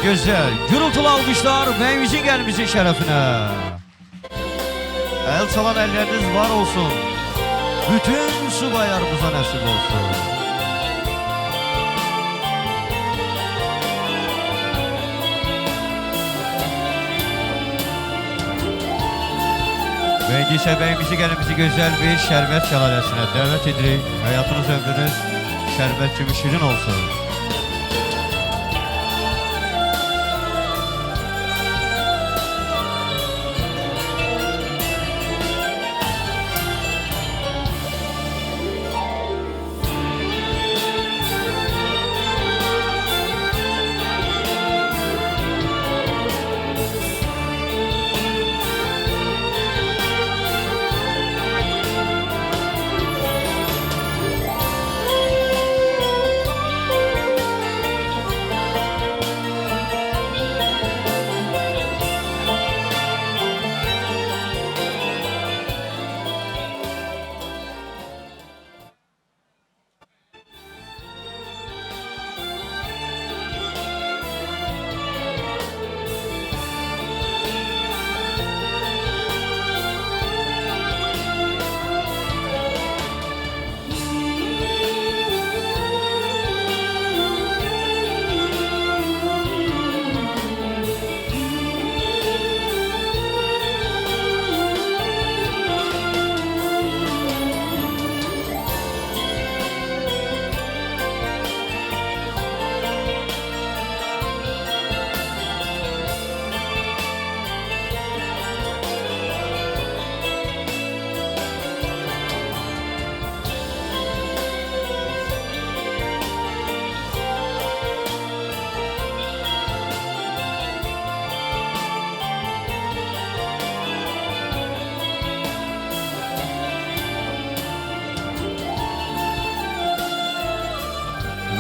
güzel, gürültülü alkışlar beyimizin gelmesi şerefine. El çalan elleriniz var olsun. Bütün subaylarımıza nasip olsun. Bence beyimizi gelmesi güzel bir şerbet şelalesine davet edirik. Hayatınız ömrünüz şerbet gibi şirin olsun.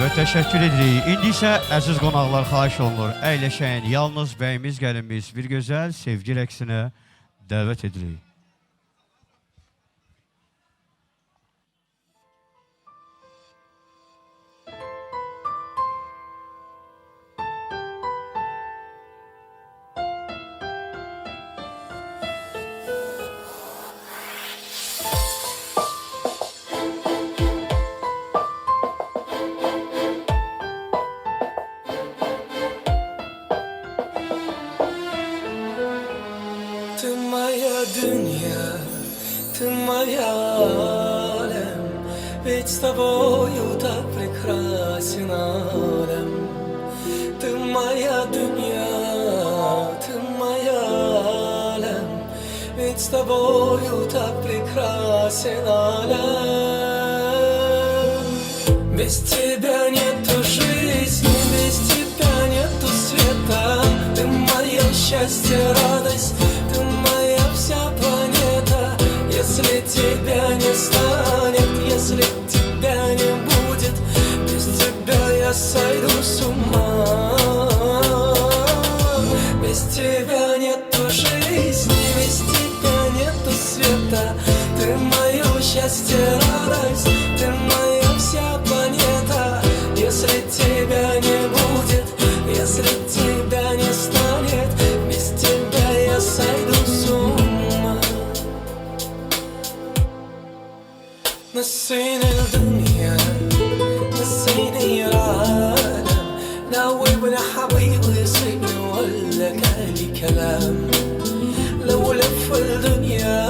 Ve teşekkür edirik. İndi ise əziz qonaqlar xahiş olunur. Əyləşən yalnız bəyimiz gəlinimiz bir gözəl sevgi rəqsinə dəvət edirik. Dünya, ты моя алем, ведь с тобою так прекрасен алем. Ты моя дунья, ты моя алем, ведь с тобою так прекрасен алем. Без тебя нету жизни, без тебя нету света. Ты мое счастье, радость, ты моя вся планета. Если тебя не станет, если тебя не будет, без тебя я сойду с ума. Без тебя нету жизни, без тебя нету света. Ты мое счастье, радость, ты моя вся планета. Если тебя не будет, если тебя не станет, без тебя я сойду с ума. نسيني الدنيا نسيني العالم، ناوبنا حبيبي يصيبني ولا قالي كلام. لو لف الدنيا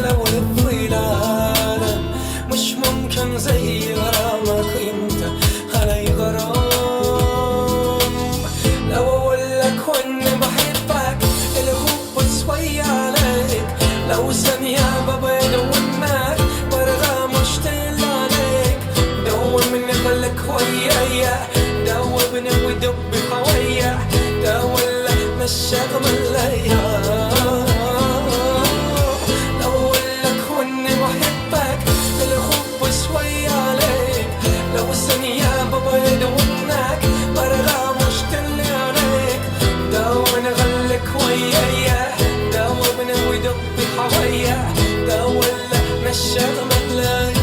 لو لف العالم مش ممكن زي غرامك انت علي غرام. لو اقولك واني بحبك الحب شوية عليك، لو ثانية ببعد عنك برجع مشتاق عليك. دوبني خليك ويايا، دوبني ودب هوايا، دولا مشاك ملايا. لو اقولك واني بحبك الحب شوية عليك، لو ثانية ببعد عنك برجع مشتاق عليك. دوبني خليك ويايا، دوبني ودب هوايا، دولا مشاك ملايا.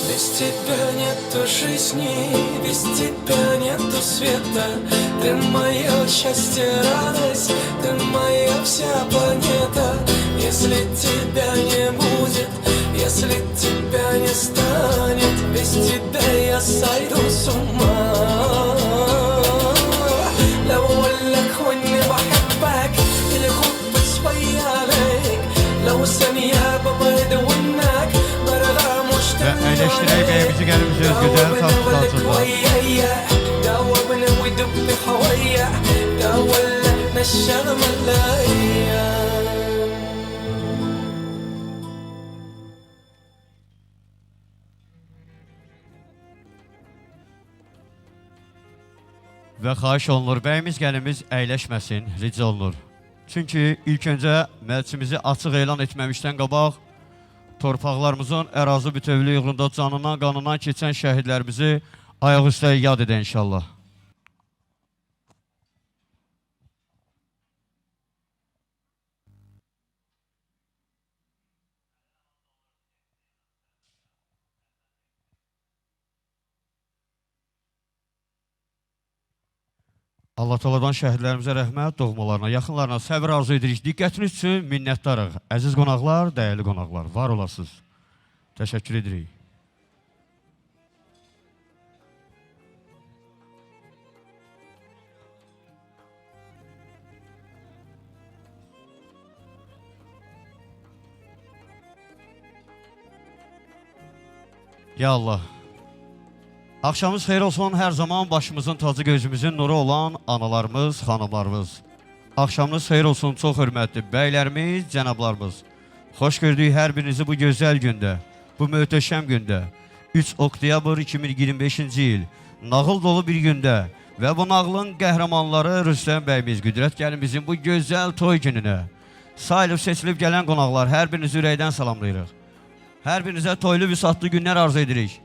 Без тебя не туши с ней, без тебя нету света. Ты мое счастье, радость, ты моя вся планета. Если тебя не будет, если тебя не станет, без тебя я сойду с ума. لو اقولك واني بحبك الحب شوي عليك لو ثانية ببعد عنك برضى مشتاق Ve eleştireyim evimizi gelimizi güzel tatlılarında. دوبنا ودب حويا دولنا الشغم الايام Və xahiş olunur, bəyimiz gəlimiz əyləşməsin, rica olunur. Çünki ilk öncə məclisimizi açıq elan etməmişdən qabaq, torpaqlarımızın ərazi bütövlüyü uğrunda canından, qanından keçən şəhidlərimizi ayaq üstə yad edə inşallah. Allah Teala'dan şəhidlərimizə rəhmət, doğmalarına, yaxınlarına səbir arzu edirik. Diqqətiniz üçün minnətdarıq. Əziz qonaqlar, dəyərli qonaqlar, var olasınız. Təşəkkür edirik. Ya Allah. Axşamınız xeyir olsun, hər zaman başımızın tacı gözümüzün nuru olan analarımız, xanımlarımız. Axşamınız xeyir olsun, çox hörmətli bəylərimiz, cənablarımız. Xoş gördük hər birinizi bu gözəl gündə, bu möhtəşəm gündə. 3 oktyabr 2025-ci il, nağıl dolu bir gündə və bu nağılın qəhrəmanları Rüstəm bəyimiz, Qüdrət gəlimizin bu gözəl toy gününə. Sayılıb seçilib gələn qonaqlar, hər birinizi ürəkdən salamlayırıq. Hər birinizə toylu vüsatlı günlər arzu edirik.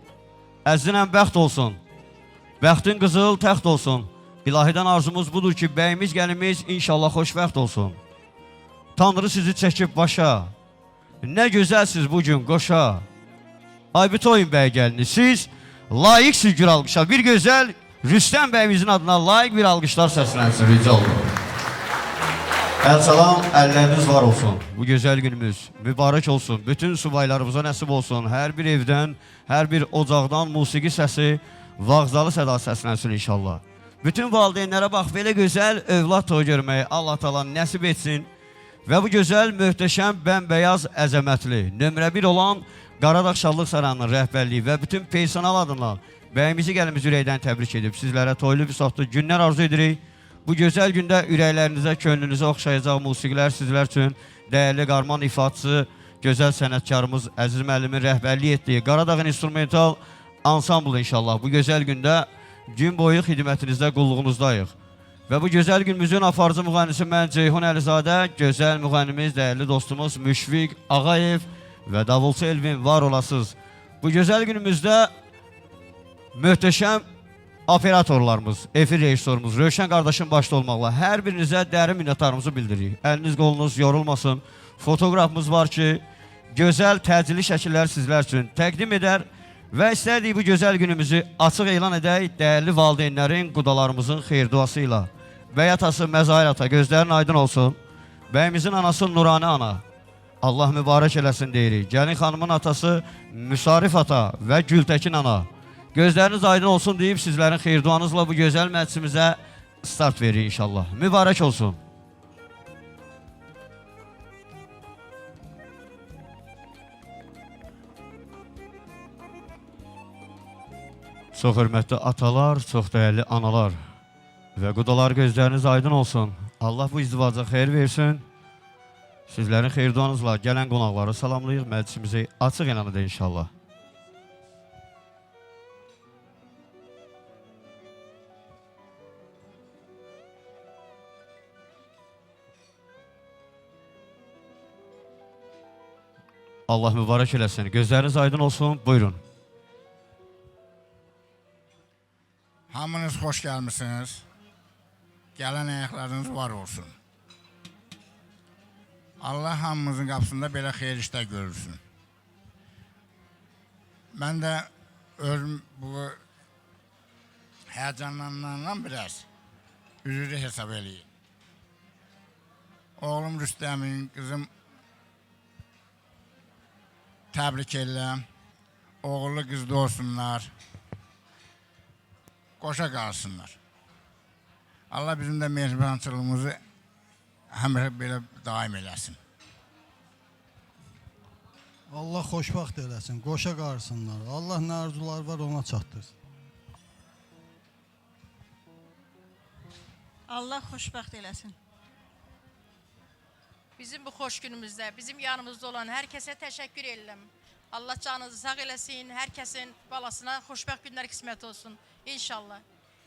Əzzinən bəxt olsun, bəxtin qızıl təxt olsun. İlahidən arzumuz budur ki, bəyimiz gəlimiz inşallah xoşbəxt olsun. Tanrı sizi çəkib başa, nə gözəlsiz bugün qoşa. Ay bitoyun bəy gəlini, siz layiqsiz gür alqışlar. Bir gözəl Rüstəm bəyimizin adına layiq bir alqışlar səslənsin, rica olun. Əl salam, əlləriniz var olsun. Bu gözəl günümüz mübarək olsun. Bütün subaylarımıza nəsib olsun. Hər bir evdən, hər bir ocaqdan musiqi səsi, vağzalı səda səslənsin inşallah. Bütün valideynlərə bax, belə gözəl övlad toy görməyi Allah Taala nəsib etsin. Və bu gözəl, möhtəşəm, bəmbəyaz, əzəmətli, nömrə 1 olan Qaradağ Şadlıq Sarayının rəhbərliyi və bütün personal adından bəyimizi gəlimiz ürəkdən təbrik edib. Sizlərə toylu bir saatlı günlər arzu edirik. Bu gözəl gündə ürəklərinizə, könlünüzə oxşayacaq musiqilər sizlər üçün dəyərli qarman ifaçısı, gözəl sənətkarımız Əziz müəllimin rəhbərlik etdiyi Qaradağ İnstrumental Ansambl inşallah. Bu gözəl gündə gün boyu xidmətinizdə, qulluğunuzdayıq. Və bu gözəl günümüzün aparıcı müğənnisi mən Ceyhun Əlizadə, gözəl müğənnimiz, dəyərli dostumuz Müşfiq Ağayev və davulçu Elvin var olasınız. Bu gözəl günümüzdə möhtəşəm operatorlarımız, efir rejissorumuz Rövşən qardaşın başda olmaqla hər birinizə dərin minnətdarımızı bildiririk. Əliniz, qolunuz yorulmasın. Fotoqrafımız var ki, gözəl təcili şəkillər sizlər üçün təqdim edər və istədik bu gözəl günümüzü açıq elan edək dəyərli valideynlərin, qudalarımızın xeyir duası ilə. Bəy atası Məzahir ata, gözlərin aydın olsun. Bəyimizin anası Nurani ana, Allah mübarək eləsin deyirik. Gəlin xanımın atası Müsarif ata və Gültəkin ana. Gözləriniz aydın olsun deyib sizlərin xeyir duanızla bu gözəl məclisimizə start verir inşallah. Mübarək olsun. Çox hörmətli atalar, çox dəyərli analar və qudalar gözləriniz aydın olsun. Allah bu izdivaca xeyir versin. Sizlərin xeyir duanızla gələn qonaqları salamlayıq. Məclisimizi açıq elan edək inşallah. Allah mübarək eləsin. Gözləriniz aydın olsun. Buyurun. Hamınız xoş gəlmişsiniz. Gələn ayaqlarınız var olsun. Allah hamımızın qapısında belə xeyir işlər görürsün. Mən də özüm bu heyecanlanandan biraz üzücü hesap edeyim. Oğlum Rüstem'in, kızım tebrik edirəm. Oğullu kızlı olsunlar. Koşa kalsınlar. Allah bizim de mehribançılığımızı həmişə belə daim eləsin. Allah xoşbəxt eləsin, qoşa qarsınlar. Allah nə arzular var ona çatdırsın. Allah xoşbəxt eləsin. Bizim bu xoş günümüzdə, bizim yanımızda olan hər kəsə təşəkkür edirəm. Allah canınızı sağ eləsin, hər kəsin balasına xoşbəxt günlər qismət olsun, inşallah.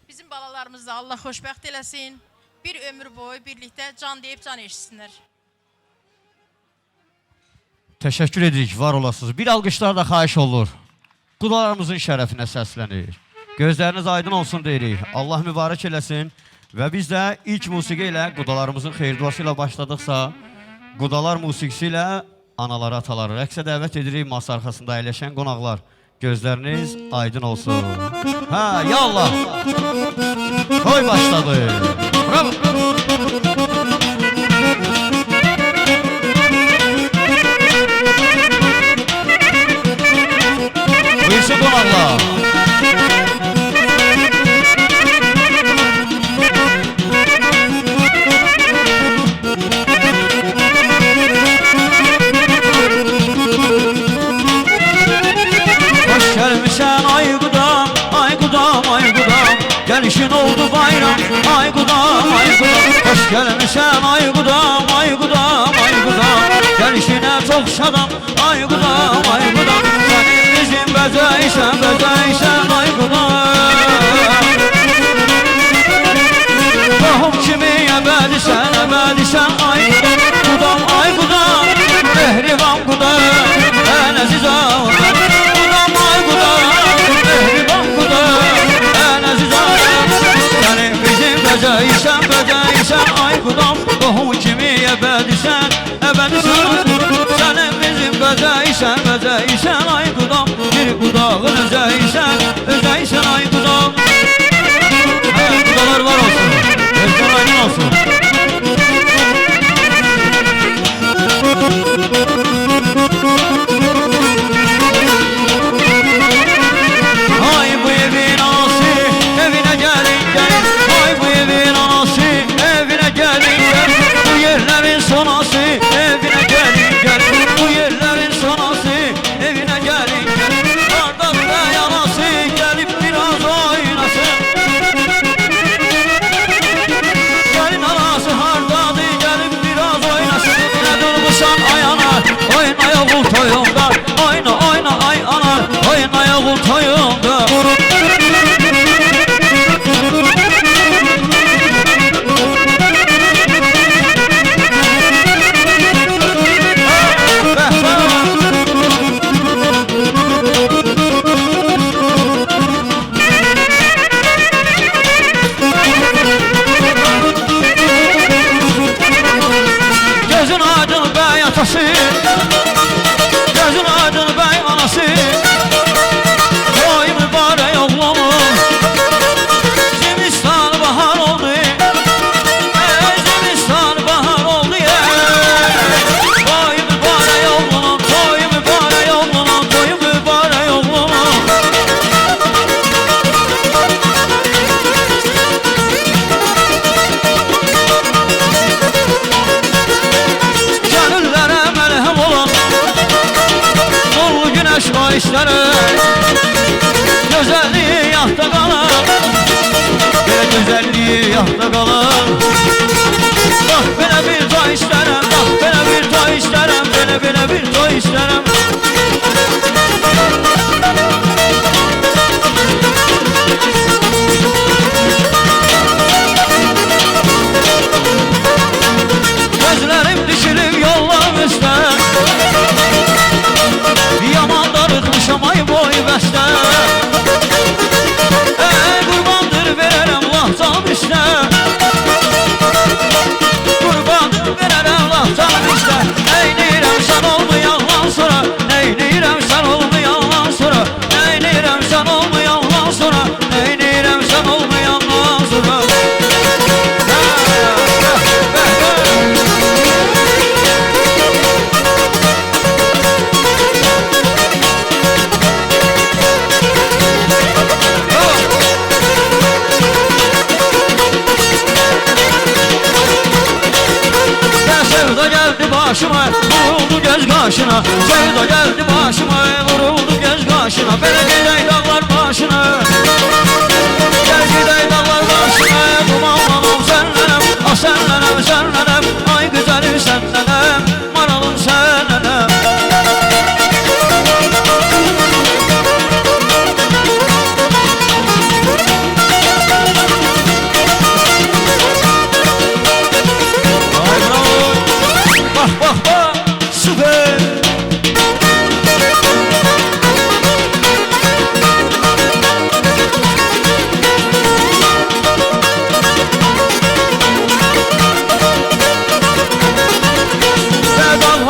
Bizim balalarımız da Allah xoşbəxt eləsin, bir ömür boyu birlikdə can deyib can eşitsinlər. Təşəkkür edirik, var olasınız. Bir alqışlar da xahiş olur. Qudalarımızın şərəfinə səslənir. Gözləriniz aydın olsun deyirik. Allah mübarək eləsin. Və biz də ilk musiqi ilə qudalarımızın xeyirduası ilə başladıqsa, qudalar musiqisi ilə anaları, ataları rəqsə dəvət edirik. Masa arxasında əyləşən qonaqlar. Gözləriniz aydın olsun. Hə, ya Allah! Toy başladı. Bravo! Buyursun qonaqlar. Gelmişen ay qudam, ay qudam, ay qudam. Gelişin oldu bayram, ay qudam, ay qudam. Hoş gelmişen ay qudam, ay qudam, ay qudam. Gelişine çok şadam, ay qudam, ay qudam. Senin bizim bezeysen, bezeysen ay qudam. Tohum kimi ebedisen, ebedisen ay qudam, ay qudam. Mehriban qudam, en aziz ağam. Bezeysen, bezeysen ay qudam. Tohum kimi ebedisen, ebedisen. Senin bizim bezeysen, bezeysen ay qudam. Bir qudağın özeysen, özeysen ay qudam. Evet, qudalar var olsun. Gözler aydın olsun. Ay bu evin anası evine gelin gelin. Ay bu evin anası evine gelin gelin. Bu yerlerin sonası evine gelin gelin. Bu yerlerin sonası evine gelin gelin. Kardan ve yanası gelip biraz oynasın. Gelin anası hardadı gelip biraz oynasın. Ne durmuşsan ay ana oynaya kul toyunda. Oyna oyna ay ana oynaya kul toyunda. Gözün aydın bey atası, gözün aydın bey anası. Oy mübarek oğlumu, Zimistan bahar oldu. Zimistan bahar oldu ya. Oy mübarek oğlumu, toy mübarek oğlumu, toy mübarek oğlumu. Gönüllere melhem olan nurlu güneş vahişleri. Güzelliği yahta kalır, bir güzelliği yahta kalır. Bak bana bir toy isterim, bak bana bir toy isterim, bana bir toy isterim. Gözlerim dişilip yollam üstte. Yaman darıkmışam ay boy bəstə. Qurbandır verərəm lahcan üstə. Qurbandır verərəm lahcan üstə. Neynirəm sən oldu yandan sonra, neynirəm sən başıma, vuruldu göz qaşına. Sevda geldi başıma, vuruldu göz qaşına. Belə gedək dağlar başına, gel gedək dağlar başına. Dumanlanım sənlənəm, ah sənlənəm, sənlənəm. Ay güzəlim sənlənəm, maralım sənlənəm.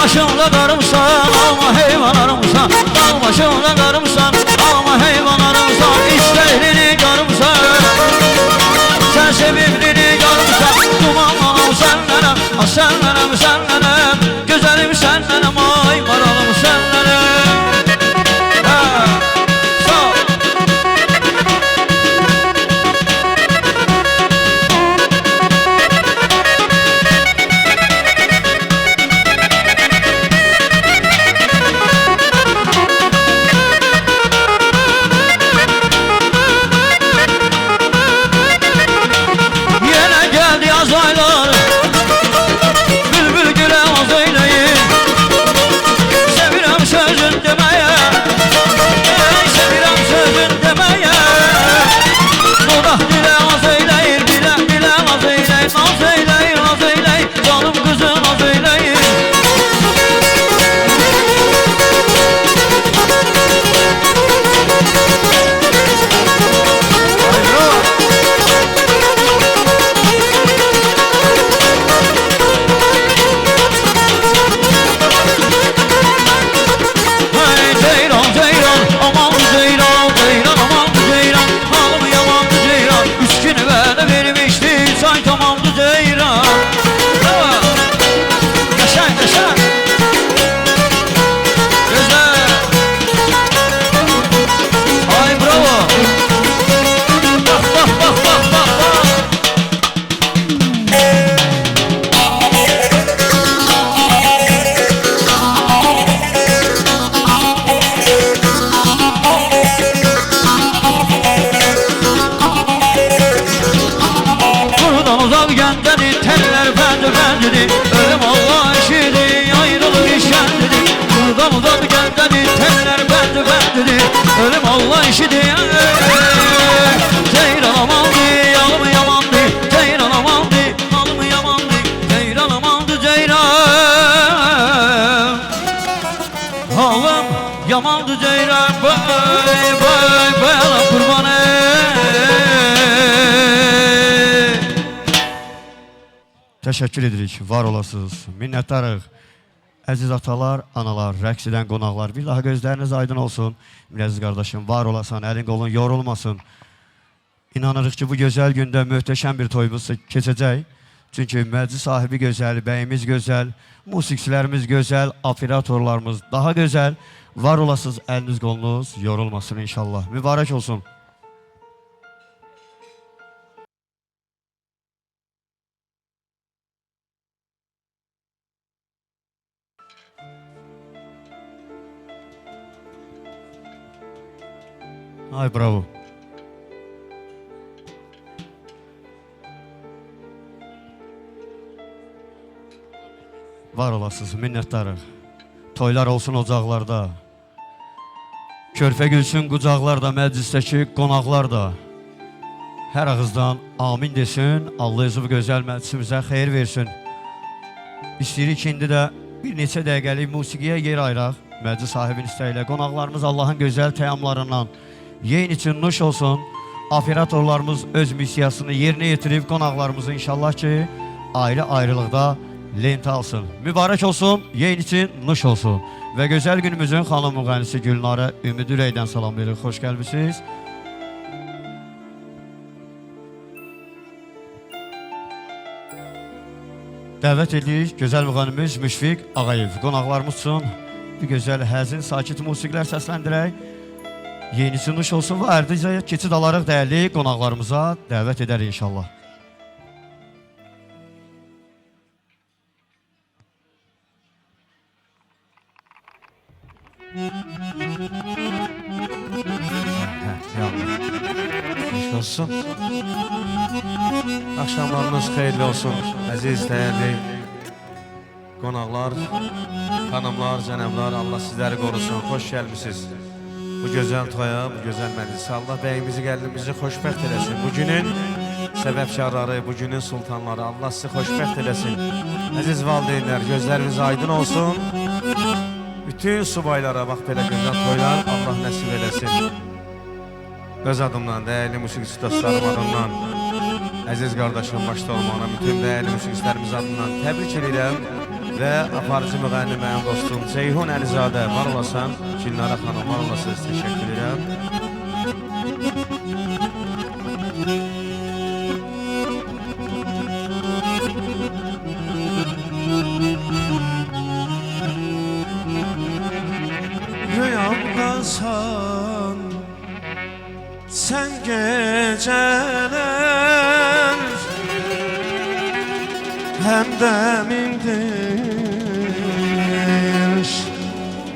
Başımda qarımsan, alma heyvan arımsan. Dağ başımda qarımsan, alma heyvan arımsan. İstəklini qarımsan, sən sevimlini qarımsan. Dumanlanım sənlənəm, ah sənlənəm, sənlənəm. Gözəlim sənlənəm, ay maralım sənlənəm. Sağ ol. Ölüm Allah işidir, ayrılık işkendidir. Buradan uzak geldi teller bendi bendidir. Ölüm Allah işidir. Ceyran amandı, yalım yamandı. Ceyran amandı, alım yamandı. Ceyran amandı, ceyran. Halım yamandı ceyran. Bay bay bay Allah kurbanı. Təşəkkür edirik, var olasınız, minnətdarıq. Əziz atalar, analar, rəqs edən qonaqlar, bir daha gözləriniz aydın olsun. Əziz qardaşım, var olasan, əlin qolun yorulmasın. İnanırıq ki, bu gözəl gündə möhtəşəm bir toyumuz keçəcək. Çünki məclis sahibi gözəl, bəyimiz gözəl, musiqiçilərimiz gözəl, operatorlarımız daha gözəl. Var olasınız, əliniz qolunuz yorulmasın inşallah. Mübarək olsun. Ay bravo. Var olasınız, minnətdarıq. Toylar olsun ocaqlarda. Körfə gülsün qucaqlarda, məclisdəki qonaqlar da. Hər ağızdan amin desin, Allah özü bu gözəl məclisimizə xeyir versin. İstəyirik indi də bir neçə dəqiqəlik musiqiyə yer ayıraq. Məclis sahibinin istəyilə qonaqlarımız Allahın gözəl təyamlarından yeyin için nuş olsun. Operatorlarımız öz missiyasını yerinə yetirib qonaqlarımızı inşallah ki ayrı-ayrılıqda lent alsın. Mübarək olsun, yeyin için nuş olsun. Və gözəl günümüzün xanım müğənnisi Gülnara Ümid Ürəkdən salamlayırıq. Xoş gəlmisiniz. Dəvət edirik gözəl müğənnimiz Müşfiq Ağayev. Qonaqlarımız üçün bir gözəl, həzin, sakit musiqilər səsləndirək. Yenisi nuş olsun və ardınca keçid alarıq dəyərli qonaqlarımıza dəvət edər inşallah. Hoş olsun. Akşamlarınız xeyirli olsun. Əziz, dəyərli qonaqlar, xanımlar, cənablar, Allah sizləri qorusun. Xoş gəlmişsiniz. Bu gözəl toya, bu gözəl məclisə Allah bəyimizi, gəlinimizi xoşbəxt eləsin. Bu günün səbəbkarları, bu günün sultanları Allah sizi xoşbəxt eləsin. Əziz valideynlər, gözləriniz aydın olsun. Bütün subaylara bax belə gözəl toylar Allah nəsib eləsin. Öz adımdan, dəyərli musiqisi dostlarım adımdan, əziz qardaşım başda olmağına, bütün dəyərli musiqistlərimiz adından təbrik edirəm və aparıcı müğənni mənim dostum Ceyhun Əlizadə, var olasan, Gülnara xanım, var olasınız, təşəkkür edirəm. Rüyamdasan sen geceler hem de mindir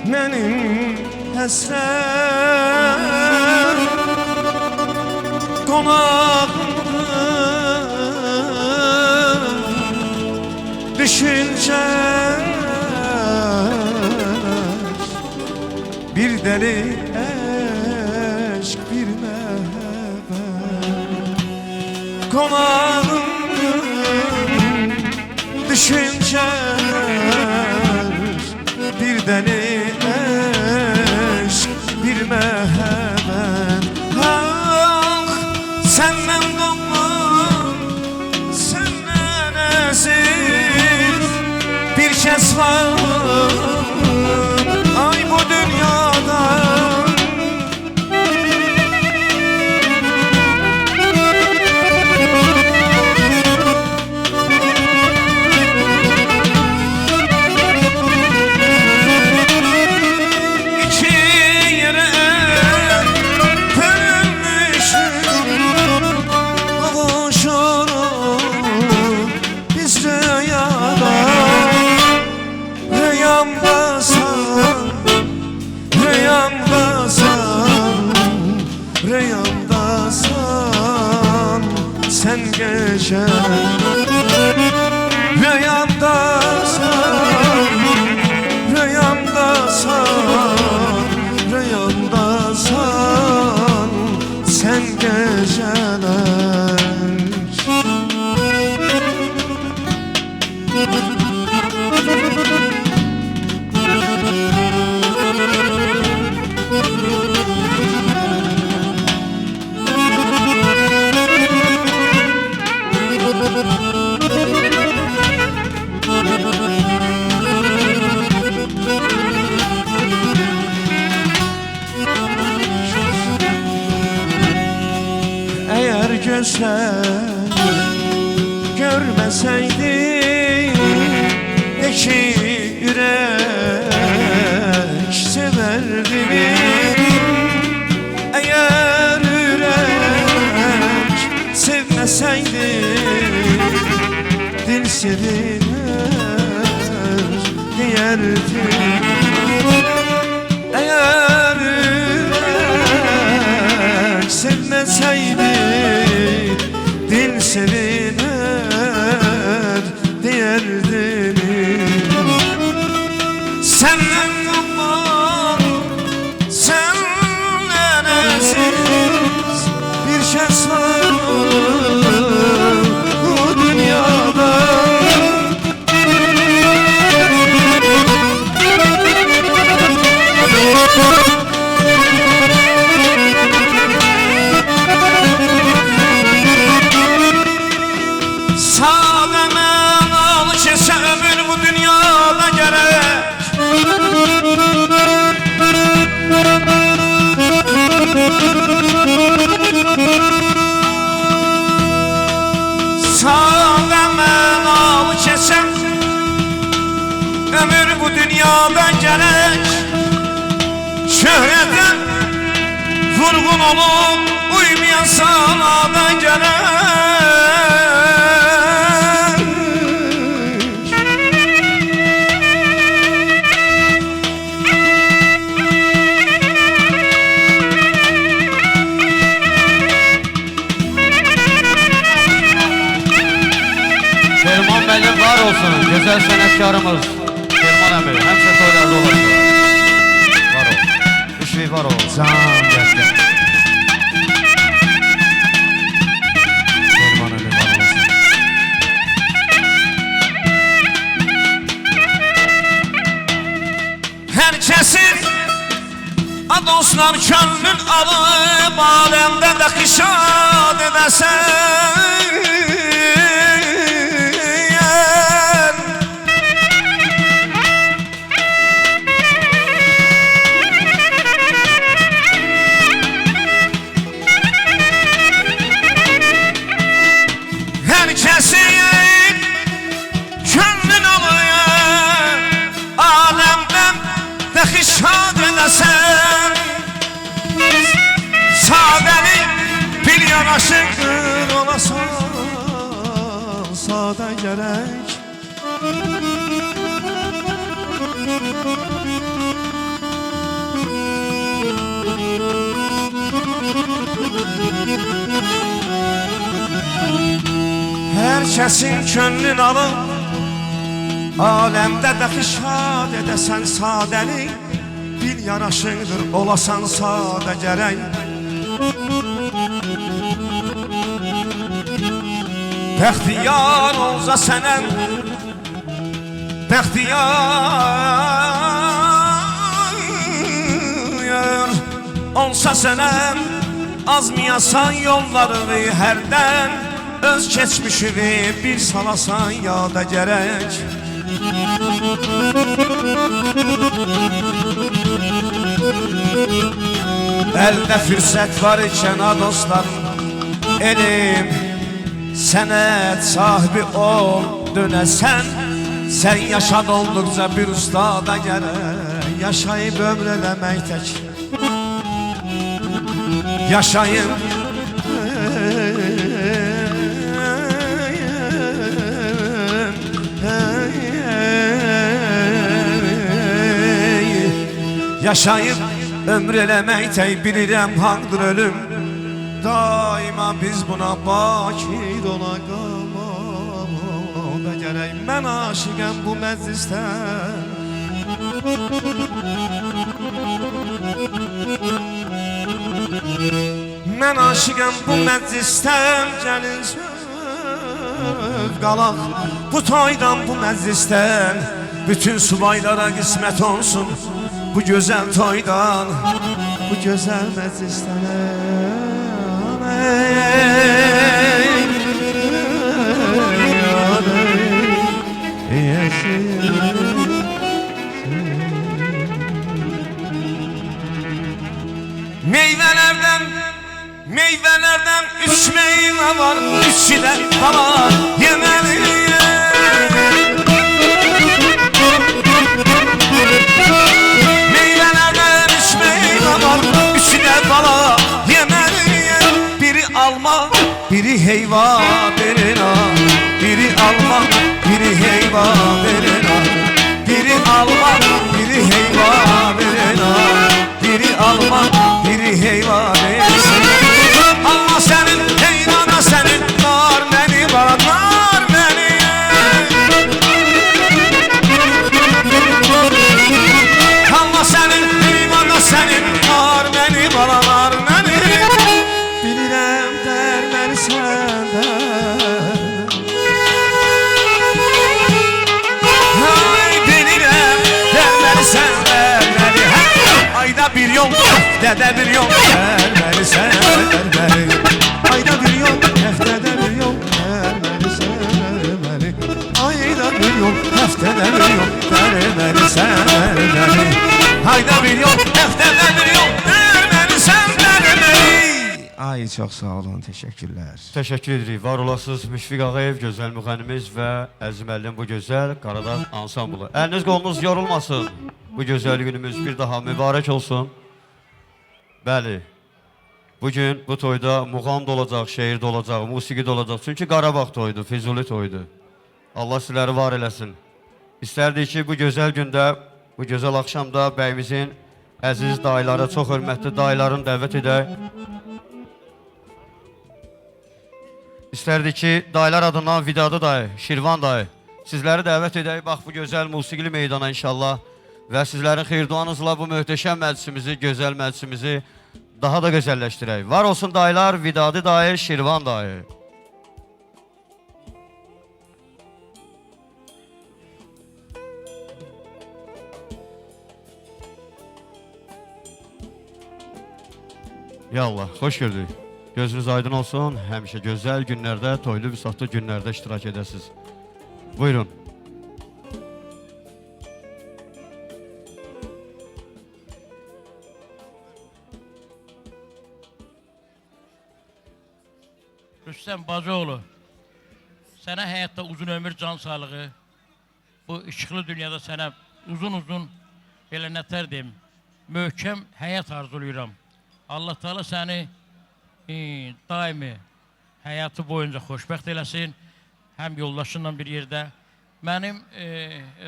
benim hasret konağımdır düşünceler bir deli aşk bir mehabbet konağımdır düşünceler bir deli aşk bir mehabbet. Ah senden doğum senden aziz bir kez var ay bu dünyada. Rüyamdasan sen gece rüyamdasan rüyamdasan rüyamdasan sen geceler. Eğer gözler görmeseydi iki yürek severdi mi? Eğer yürek sevmeseydi dil sevinir diyerdi. Eğer yürek sevmeseydi dil sevinir diyerdi. Senden aman senden aziz bir kez var bu dünyada. Sağ hemen al kese ömür bu dünyada gerek. Sağ hemen al kese ömür bu dünyada gerek. Şöhrete vurgun olup uymayan sana da gerek. müəllim var olsun. Gözəl sənətkarımız Ferman əmi. Həmişə toylarda olacaq. Var ol. Müşfiq var ol. Can gətir. Ferman əmi var olasın. Hər kəsin dostlar könlün alıp alemde de kışad edesen herkesin könlün alıyor alemden de kışad edesen sadeli bir yanaşıktır olasan sade gerek herkesin könlün alın alemde de şad edesen sadeli bir yanaşıktır olasan sade gerek Bəxtiyar olsa sənəm Bəxtiyar olsa sənəm azmayasan yollarını hərdən öz keçmişini bir salasan yada gərək Əldə fürsət var ikən ha dostlar elim Sənət sahibi ol dönəsən Sən yaşad olduqca bir ustada gərək Yaşayıb ömr eləmək tək Yaşayıb Yaşayıb ömr eləmək tək bilirəm haqdır ölüm Daima biz buna bakir ola qalmada gərək Mən aşiqəm bu məclisdən Mən aşiqəm bu məclisdən Gəlin söz qalaq bu toydan bu məclisdən Bütün subaylara qismət olsun bu gözəl toydan Bu gözəl məclisdən Meyvelerden üç meyve var Üçü de bana yemeli Meyvelerden üç meyve var Üçü de bana yemeli Biri alma, biri heyva verina Biri alma, biri heyva verina Biri alma, biri heyva verina Biri alma, biri heyva verina Alma senin, heyvana senin Nar beni bana, nar beni Alma senin, heyvana senin Nar beni bana, nar beni Bilirəm dərləri səndə Ay bilirəm dərləri səndə Ayda bir yol, həftədə bir yol Dərləri səndə Ayda bir yol, həftədə bir yol Dərləri səndə Ayda bir yol, həftədə bir yol Dərləri səndə Ayda bir yol, həftədə bir yol Dərləri səndə Ay çox sağ olun, təşəkkürlər. Təşəkkür edirik. Var olasınız Müşfiq Ağayev, gözəl müğənnimiz və Əziz müəllim bu gözəl Qaradağ ansamblı. Əliniz qolunuz yorulmasın. Bu gözəl günümüz bir daha mübarək olsun. Bəli, bugün bu toyda muğam da olacaq, şeir də olacaq, musiqi də olacaq. Çünki Qarabağ toydu, Füzuli toydu. Allah sizləri var eləsin. İstərdik ki, bu gözəl gündə, bu gözəl axşamda bəyimizin əziz dayıları, çox hörmətli dayılarını dəvət edək. İstərdik ki, dayılar adından Vidadi dayı, Şirvan dayı, Sizləri dəvət edək, bax bu gözəl musiqili meydana inşallah və sizlərin xeyirduanızla bu möhtəşəm məclisimizi, gözəl məclisimizi daha da gözəlləşdirək. Var olsun dayılar, Vidadi dayı, Şirvan dayı. Ya Allah, xoş gördük. Gözünüz aydın olsun, həmişə gözəl günlərdə, toylu büsatlı günlərdə iştirak edəsiniz. Buyurun. Rüstəm Bacıoğlu, sənə həyatda uzun ömür, can sağlığı, bu işıqlı dünyada sənə uzun belə nətər deyim, möhkəm həyat arzuluyuram. Allah Teala səni daimi həyatı boyunca xoşbəxt eləsin, həm yoldaşınla bir yerdə. Mənim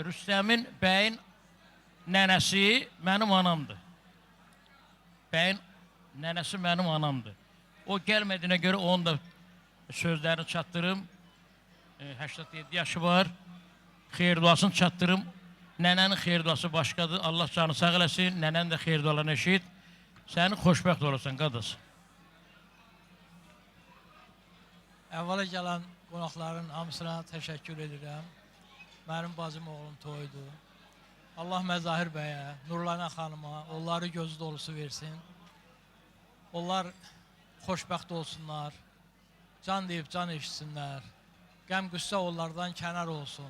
Rüstəmin bəyin nənəsi mənim anamdır. Bəyin nənəsi mənim anamdır. O gəlmədiyinə görə onun da sözlərini çatdırım. 87 yaşı var. Xeyirduasını çatdırım. Nənənin xeyirduası başqadır. Allah canı sağ eləsin. Nənənin də xeyirdualarını eşit. Səni xoşbəxt olasan, qadası. Əvvəla gələn qonaqların hamısına təşəkkür edirəm. Mənim bacım oğlum toydu. Allah Məzahir bəyə, Nurlanə xanıma, onları gözü dolusu versin. Onlar xoşbəxt olsunlar, can deyib can eşitsinlər, qəm qüssə onlardan kənar olsun,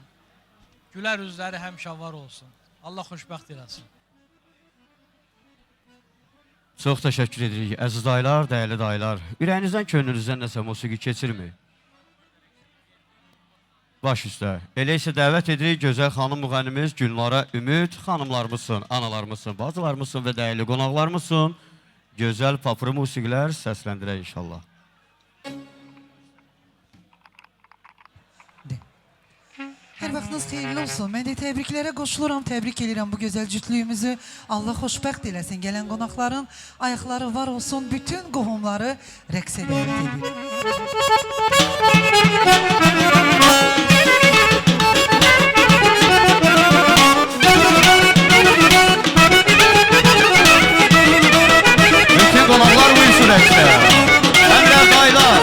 gülər üzləri həmişə var olsun. Allah xoşbəxt eləsin. Çox təşəkkür edirik, əziz dayılar, dəyərli dayılar. Ürəyinizdən, könlünüzdən nəsə musiqi keçirmi? Baş üstə. Elə isə dəvət edirik gözəl xanım müğənnimiz Gülnara Ümid, xanımlarımızsın, analarımızsın, bacılarımızsın və dəyərli qonaqlarımızsın. Gözəl papırı musiqilər səsləndirək inşallah. Hər vaxtınız xeyirli olsun. Mən də təbriklərə qoşuluram, təbrik edirəm bu gözəl cütlüyümüzü. Allah xoşbəxt eləsin. Gələn qonaqların ayaqları var olsun, bütün qohumları rəqsə dəvət edir. Bütün qonaqlar buyursun rəqsə. Həmlər dayılar.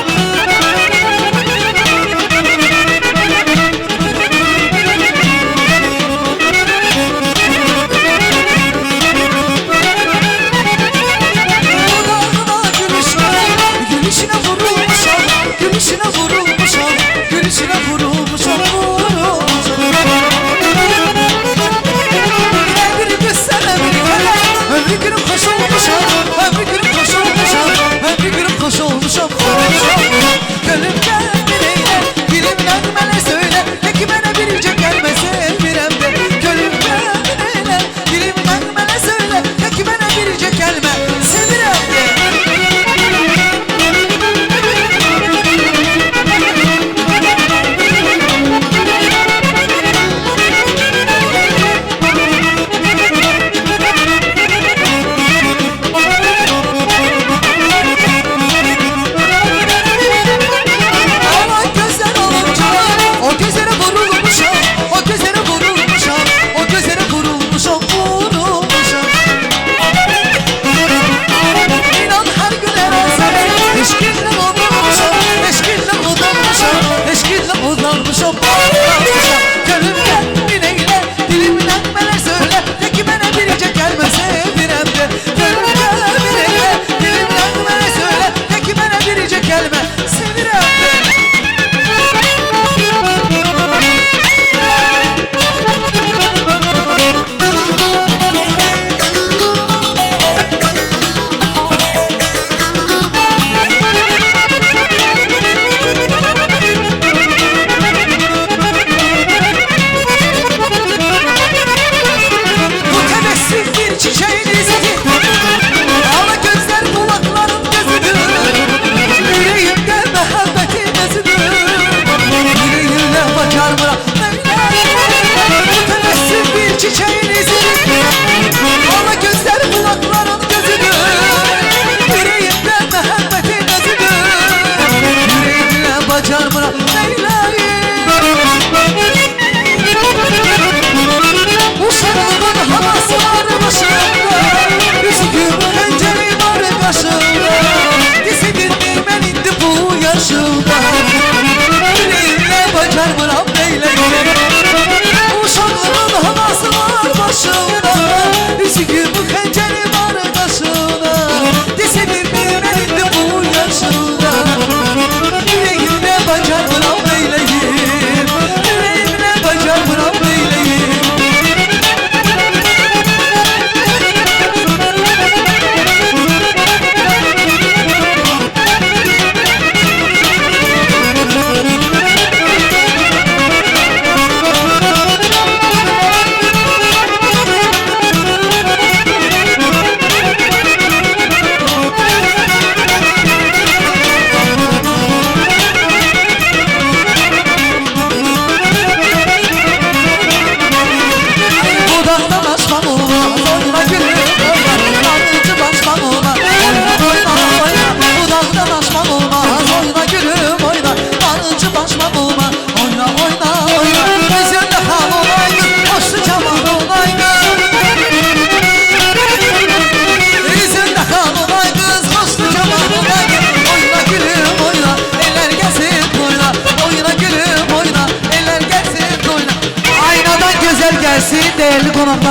Gülüşüne vurulmuşam, gülüşüne vurulmuşam, bir gösterme bir kere, ömrü günüm hoş olmuşam, ömrü günüm hoş olmuşam, ömrü günüm hoş olmuşam, gönlümden dileyle, dilimden bana söyle, peki bana bir yüce gelmesin bir emre, gönlümden dileyle, dilimden bana söyle, peki bana bir yüce gelme, sevirem de.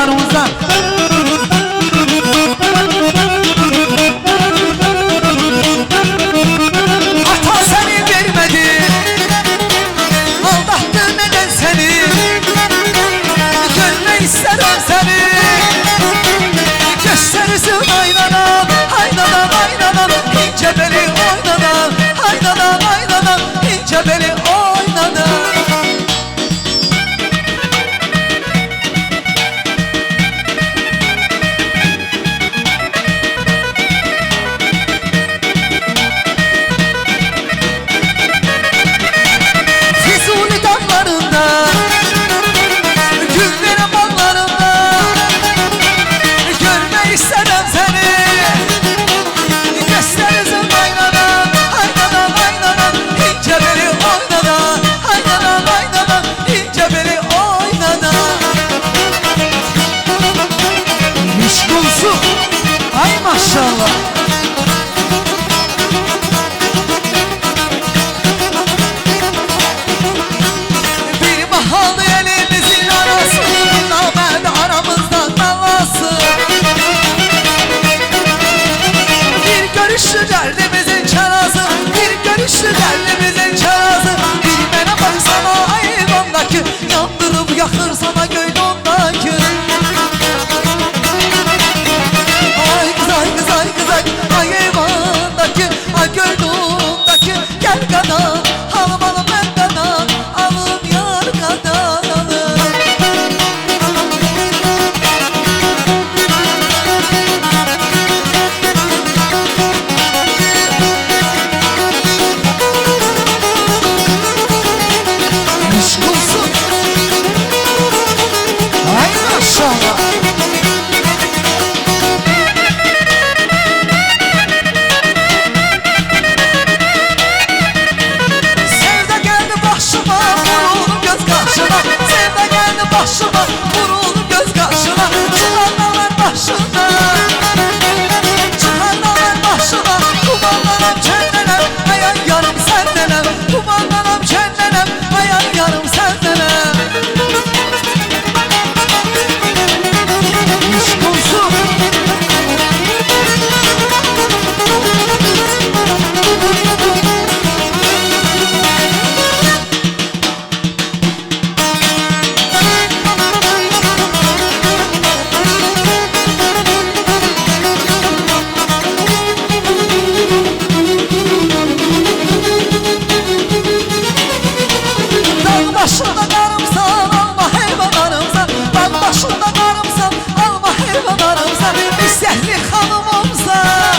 yollarımıza. Ata seni vermedi, aldattı neden seni? Görmek isterim seni, gösterirsin aynadan, aynadan, aynadan, ince beni oynadan, aynadan, aynadan, ince beni oynadan. Füzuli dağlarında, güllerin bağlarında, görmek isterim seni. Gösterirsin aynadan, aynadan, aynadan, ince beni oynadan, aynadan, aynadan, ince beni oynadan. Müşkulsun, ay maşallah. Bir bahalı elimizin arası, namerd aramızdan dalası. Bir görüşlü derdimizin çarası, bir görüşlü derdimizin çarası. Bir bana baksana ayvandaki, yandırıp yakır sana göynondaki. Ay kız, ay kız, ay kız, ay ayvandaki, ay göynondaki. Gel kadar, alım alım ben kadar, alım yar kadar alım. Müşkulsun, ay maşallah. Sevda geldi başıma, vuruldu göz karşıma. Sevda geldi başıma, vuruldu göz karşıma. Çıkanlar başına, çıkanlar başına. Kumandanım kendinem, ayağın yarım sendenem. Kumandanım kendinem, ayağın yarım sendenem. Müşkulsun. Dağ başında karımsan, alma hayvanlarımsan. Dağ başında karımsan, alma hayvanlarımsan. İstehli hanımımsan,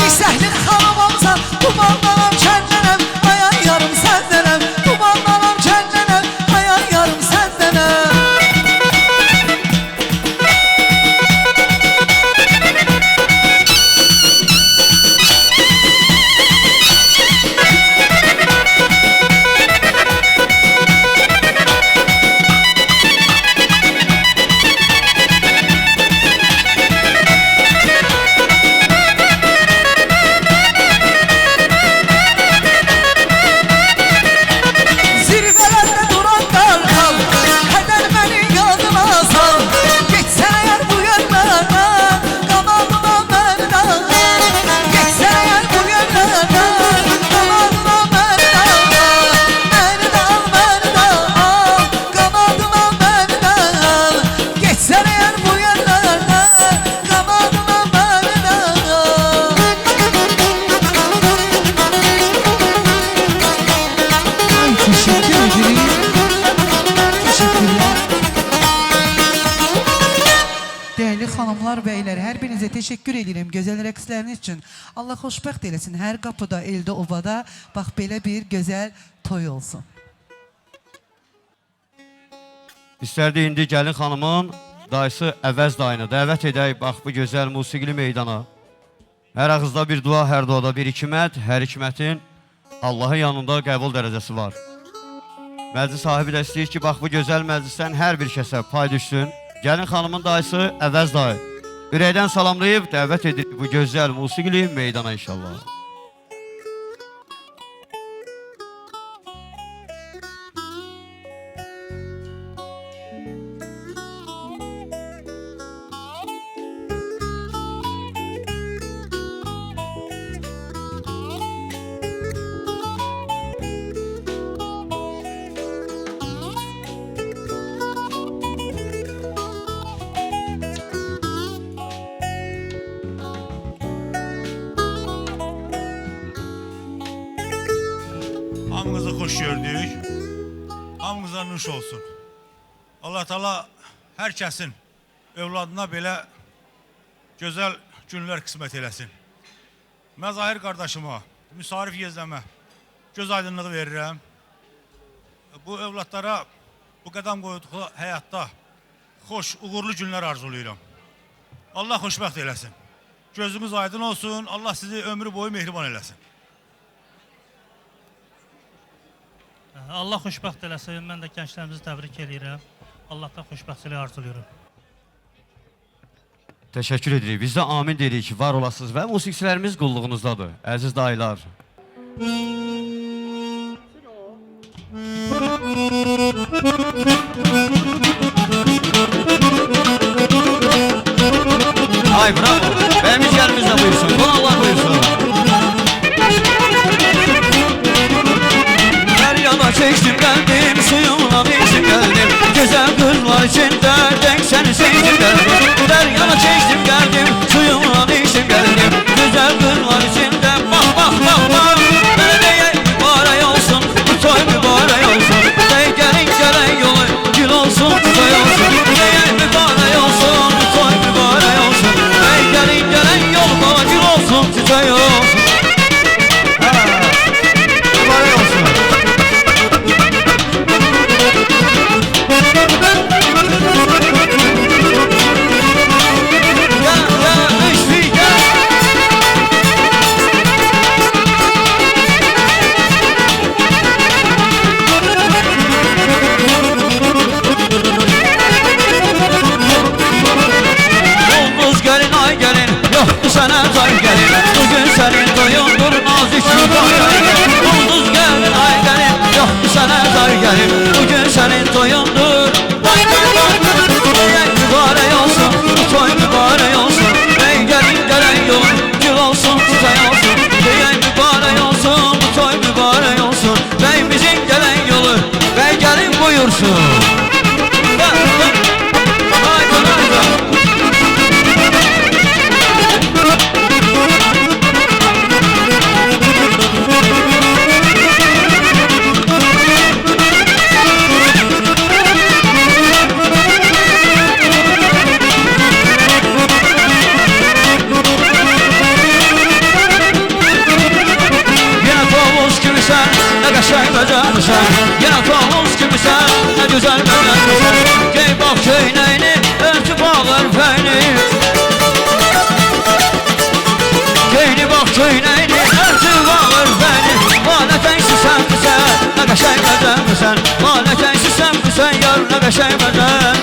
İstehli hanımımsan. Kumandanım kendinem, ayağın yarım sendenem. Kumandanım kendinem, ayağın yarım sendenem. Zirvelerde duran kartal, heder beni yadına sal. Geçsen eğer bu yerlerden, kanadına beni al. Geçsen eğer bu yerlerden, kanadına beni al. Beni de al, beni de al, kanadına beni al. Geçsen eğer bu yerlerden, kanadına beni al. Ay teşekkür ederim. Teşekkürler. Değerli hanımlar, beyler, her birinize teşekkür ederim güzel rəqsləriniz üçün. Allah xoşbəxt eləsin. Hər qapıda, eldə, obada bax belə bir gözəl toy olsun. İstərdi indi gəlin xanımın dayısı Əvəz dayını dəvət edək bax bu gözəl musiqili meydana. Hər ağızda bir dua, hər duada bir hikmət, hər hikmətin Allahın yanında qəbul dərəcəsi var. Məclis sahibi də istəyir ki, bax bu gözəl məclisdən hər bir kəsə pay düşsün. Gəlin xanımın dayısı Əvəz dayı. Ürəkdən salamlayıb dəvət edir bu gözəl musiqili meydana inşallah. Hamınızı xoş gördük. Hamınıza nuş olsun. Allah Teala hər kəsin övladına belə gözəl günlər qismət eləsin. Məzahir qardaşıma, müsarif Yezdəmə göz aydınlığı verirəm. Bu övladlara bu qədəm qoyduğu həyatda xoş, uğurlu günlər arzulayıram. Allah xoşbəxt eləsin. Gözünüz aydın olsun. Allah sizi ömrü boyu mehriban eləsin. Allah xoşbəxt eləsin. Mən də gənclərimizi təbrik edirəm. Allahdan xoşbəxtçiliyi arzulayıram. Təşəkkür edirik. Biz də amin deyirik ki, var olasınız və musiqiçilərimiz qulluğunuzdadır. Əziz dayılar. Ay bravo. Bəyimiz gəlimiz də buyursun. Qonaqlar buyursun. Deryana çektim geldim, suyuna içtim geldim. Güzel kızlar içinde denk seni sevdim geldim. Deryana çektim geldim, suyuna içtim geldim. Güzel kızlar içinde bak bak bak bak. Belediyeye mübarek olsun, bu toy mübarek olsun. Ey gelin gelen yolu gül olsun, toy olsun. Belediyeye mübarek olsun, bu toy mübarek olsun. Ey gelin gelen yol bana gül olsun, toy olsun. Mübarek olsun. Sana zay gelin, bugün senin toyundur nazik mübarek. Ulduz gelin ay gelin, yoktu sana zay gelin, bugün senin toyundur. Vay vay vay, ey mübarek olsun, bu toy mübarek olsun. Ey gelin gelen yol, gül olsun, çiçek olsun. Ey mübarek olsun, bu toy mübarek olsun. Beyimizin gelen yolu, bey gelin buyursun. Yine tavus gibi sen, ne güzel bedenlisin. Gey bak köyneyini, örtüp ağlar feyni. Geyni bak köyneyini, örtüp ağlar feyni. Maneteysi sen bize, ne qəşəng bedenlisin. Maneteysi sen bize, yar ne qəşəng bedenlisin.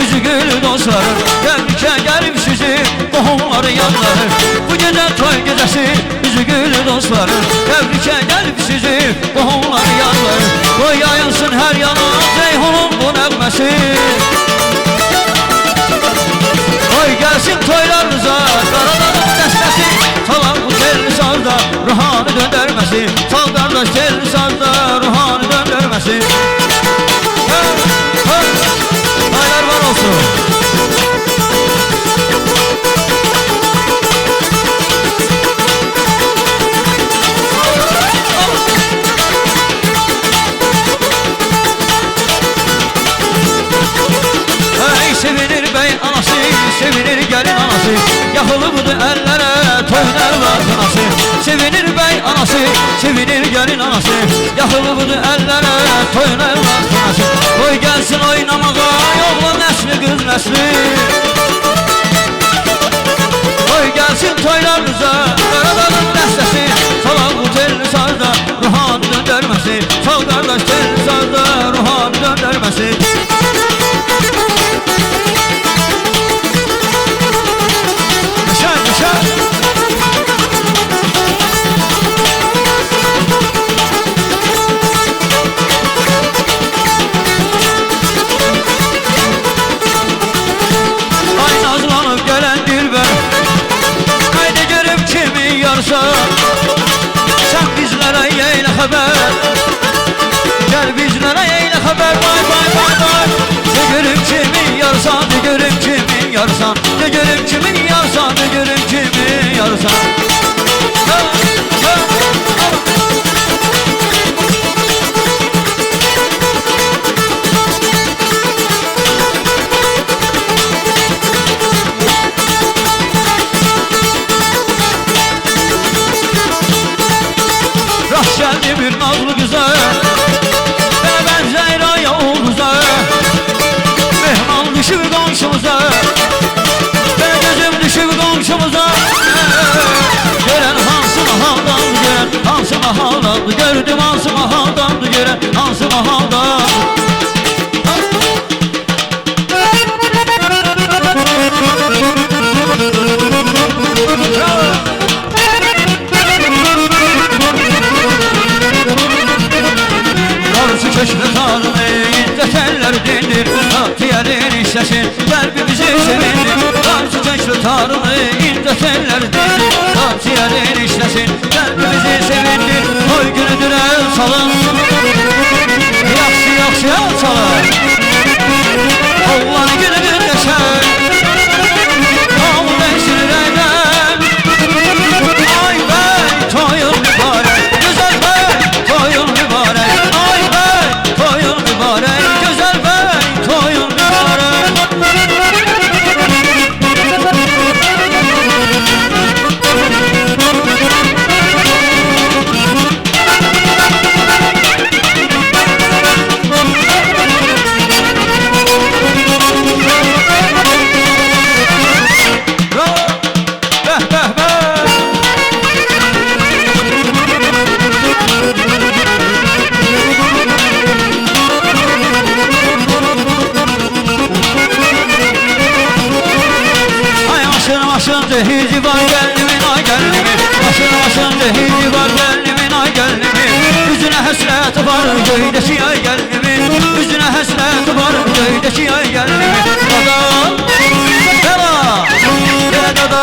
Üzü gülü dostlarım, təbrikə gəlib sizi, qohumları yanları. Bu gecə toy gecəsi, üzü gülü dostlarım, təbrikə gəlib sizi, qohumları yanları. Qoy yayılsın hər yana, Ceyhunun bu nəğməsi. Qoy gəlsin toylarınıza, Qaradağın dəstəsi. Çalan bu telli sazda, ruhanı döndərməsi. Çal qardaş telli sazda, ruhanı döndərməsi. Daylar var olsun. Hey sevinir bey anası, sevinir gelin anası. Yaxılı budur əllərə, toylar var anası. Sevinir bey anası, sevinir gelin anası. Yaxılı budur əllərə, toylar var anası. Qoy gəlsin oynamağa, yoxla nəsli qız nəsli. Qoy gəlsin toylarınıza, Qaradağın dəstəsi. Çalan bu telli sazda, ruhanı döndərməsi. Çal qardaş telli sazda, ruhanı döndərməsi. Yaşar, yaşar. Ay nazlanıp gelen dilber, ay yarsan, de görüm kimin yarsan, de görüm kimin yarsan. Rast geldi bir nazlı güzel, ben Zehra'ya Oğuz'a, mehman düşüp komşumuza, ben gözüm düşüp komşumuza. Gören hansı mahaldandı, gören hansı mahaldandı, gördüm hansı mahaldandı, gören hansı mahaldandı. Karşı köşkü tanrı incet eller dindir, Hatiye'nin işlesin kalbimizi sevindir. Karşı köşkü tanrı incet eller dindir, Hatiye'nin işlesin kalbimizi sevindir. Toy günüdür el salın, yakşı el salın, oğlan günüdür yaşar, kavul değişir reyden. Ay bey toyun mübarek, güzel bey toyun mübarek. Ay bey toyun mübarek, güzel bey toyun mübarek. Beh beh beh. Ay aşın zehirci var geldimin ay geldimin, aşın zehirci var geldimin ay geldimin. Yüzüne hasret var göydeki ay geldimin, yüzüne hasret var göydeki ay geldimin. Dada, dada, gel dada, dada.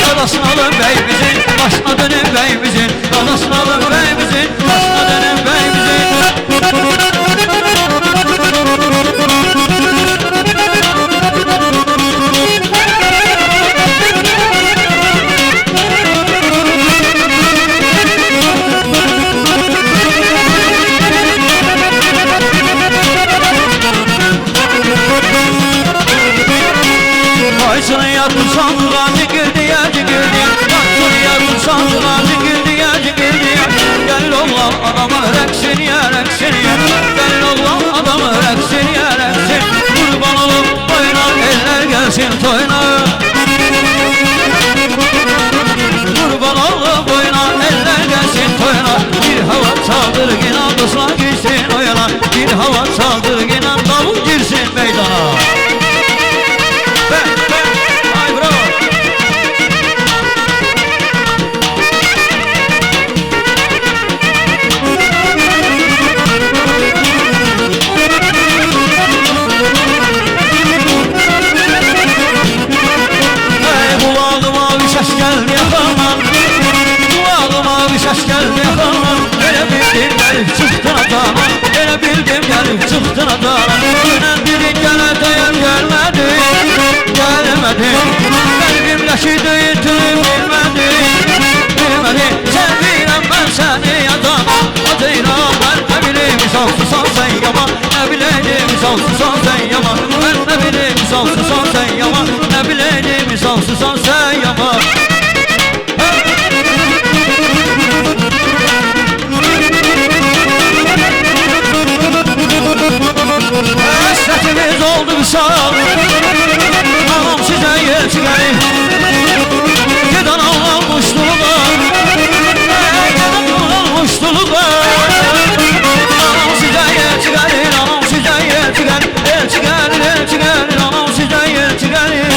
Dadasını alın beyimizin, başına dönün beyimizin, dadasını alın beyimizin, başına dönün beyimizin. Kaysını yattın sandığa cingil diye cingil diye, kaysını yattın sandığa cingil diye cingil diye. Gel oğlan adamı reksin ya reksin ya, gel oğlan adamı reksin ya reksin. Kurban olup boyuna eller gelsin toyuna, kurban olup boyuna eller gelsin toyuna. Bir hava çaldır inan dostlar girsin oyuna, bir hava çaldır inan davul girsin meydana. Ay bravo. Kulağıma bir ses geldi yakama, kulağıma bir ses geldi yakama. Öyle bildim gelip çıktın adama, öyle bildim gelip çıktın adama. Dönen birin gele dayan gelmedi, gelmedi. Kalbimdeki düğüntüyü bilmedi, bilmedi. Seviyorum ben seni adama, acıyla ben ne bileyim savsusan sen yaman, ne bileyim savsusan sen yaman. Ben ne bileyim savsusan sen yaman, ne bileyim savsusan sen yaman. Hasretimiz oldu bir sağ, anam size yer çıkarayım. Giden Allah'ın kuşluğuna, giden Allah'ın kuşluğuna. Anam size yer çıkarayım, anam size yer çıkarayım. El çıkarayım, el çıkarayım, anam size yer çıkarayım.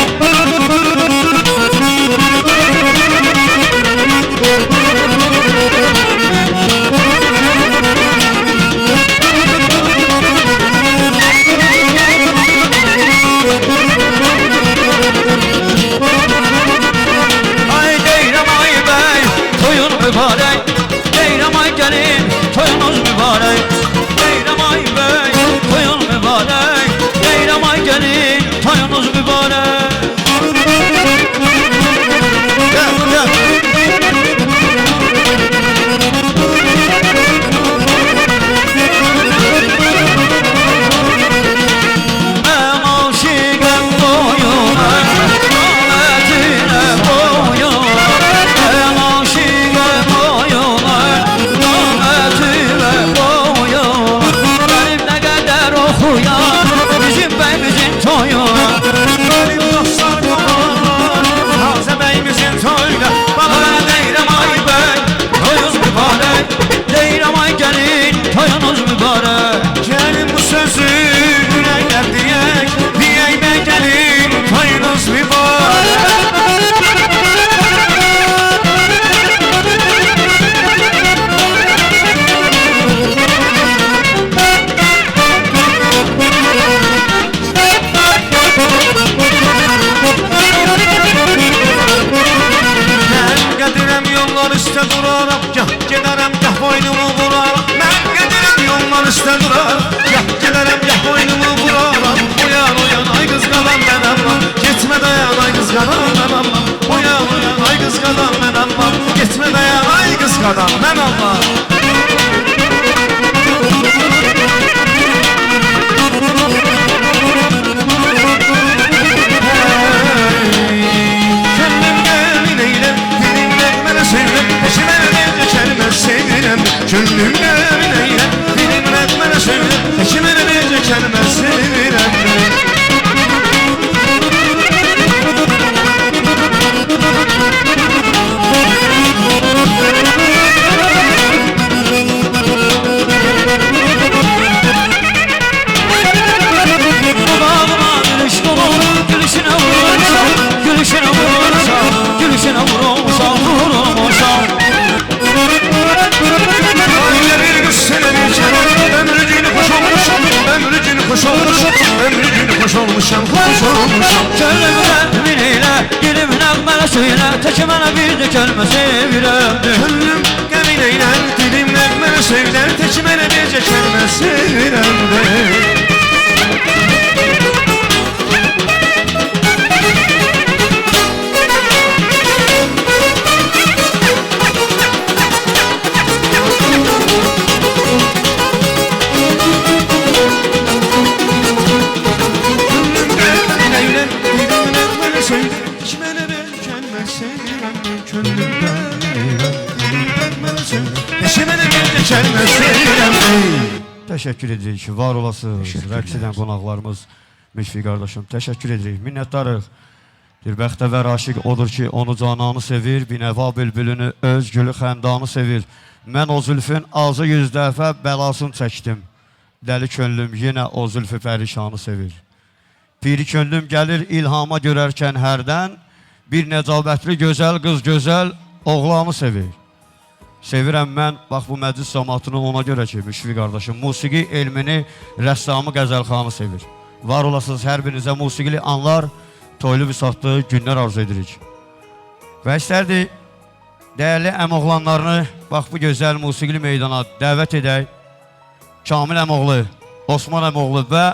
başqadan mən Allah. Könlüm qəmin eyləm, dilim nəğmənə söyləm, eşimə necə kəlmə sevirəm. Könlüm qəmin eyləm, dilim nəğmənə söyləm, eşimə necə kəlmə sevirəm. Könlümden eyle, dilim nəğmənə söylə, tək mənə bir də kəlmə sevirəm. Könlüm qəmin eyləm, dilim nəğmənə söylər, tək mənə bircə kəlmə sevirəm. Təşəkkür edirik ki, var olasınız, rəqs edən qonaqlarımız, Müşfiq qardaşım, təşəkkür edirik, minnətdarıq. Bir bəxtəvər aşiq odur ki, onu cananı sevir, binəva bülbülünü, öz gülü xəndanı sevir. Mən o zülfün azı 100 dəfə bəlasını çəkdim. Dəli könlüm yenə o zülfü pərişanı sevir. Piri könlüm gəlir ilhama görərkən hərdən, bir nəcabətli gözəl qız gözəl oğlanı sevir. Sevirəm mən, bax bu məclis cəmaatını ona görə ki, Müşfiq qardaşım, musiqi elmini, rəssamı, qəzəlxanı sevir. Var olasınız hər birinizə musiqili anlar, toylu büsatlı günlər arzu edirik. Və istərdik, dəyərli əmoğlanlarını, bax bu gözəl musiqili meydana dəvət edək. Kamil əmoğlu, Osman əmoğlu və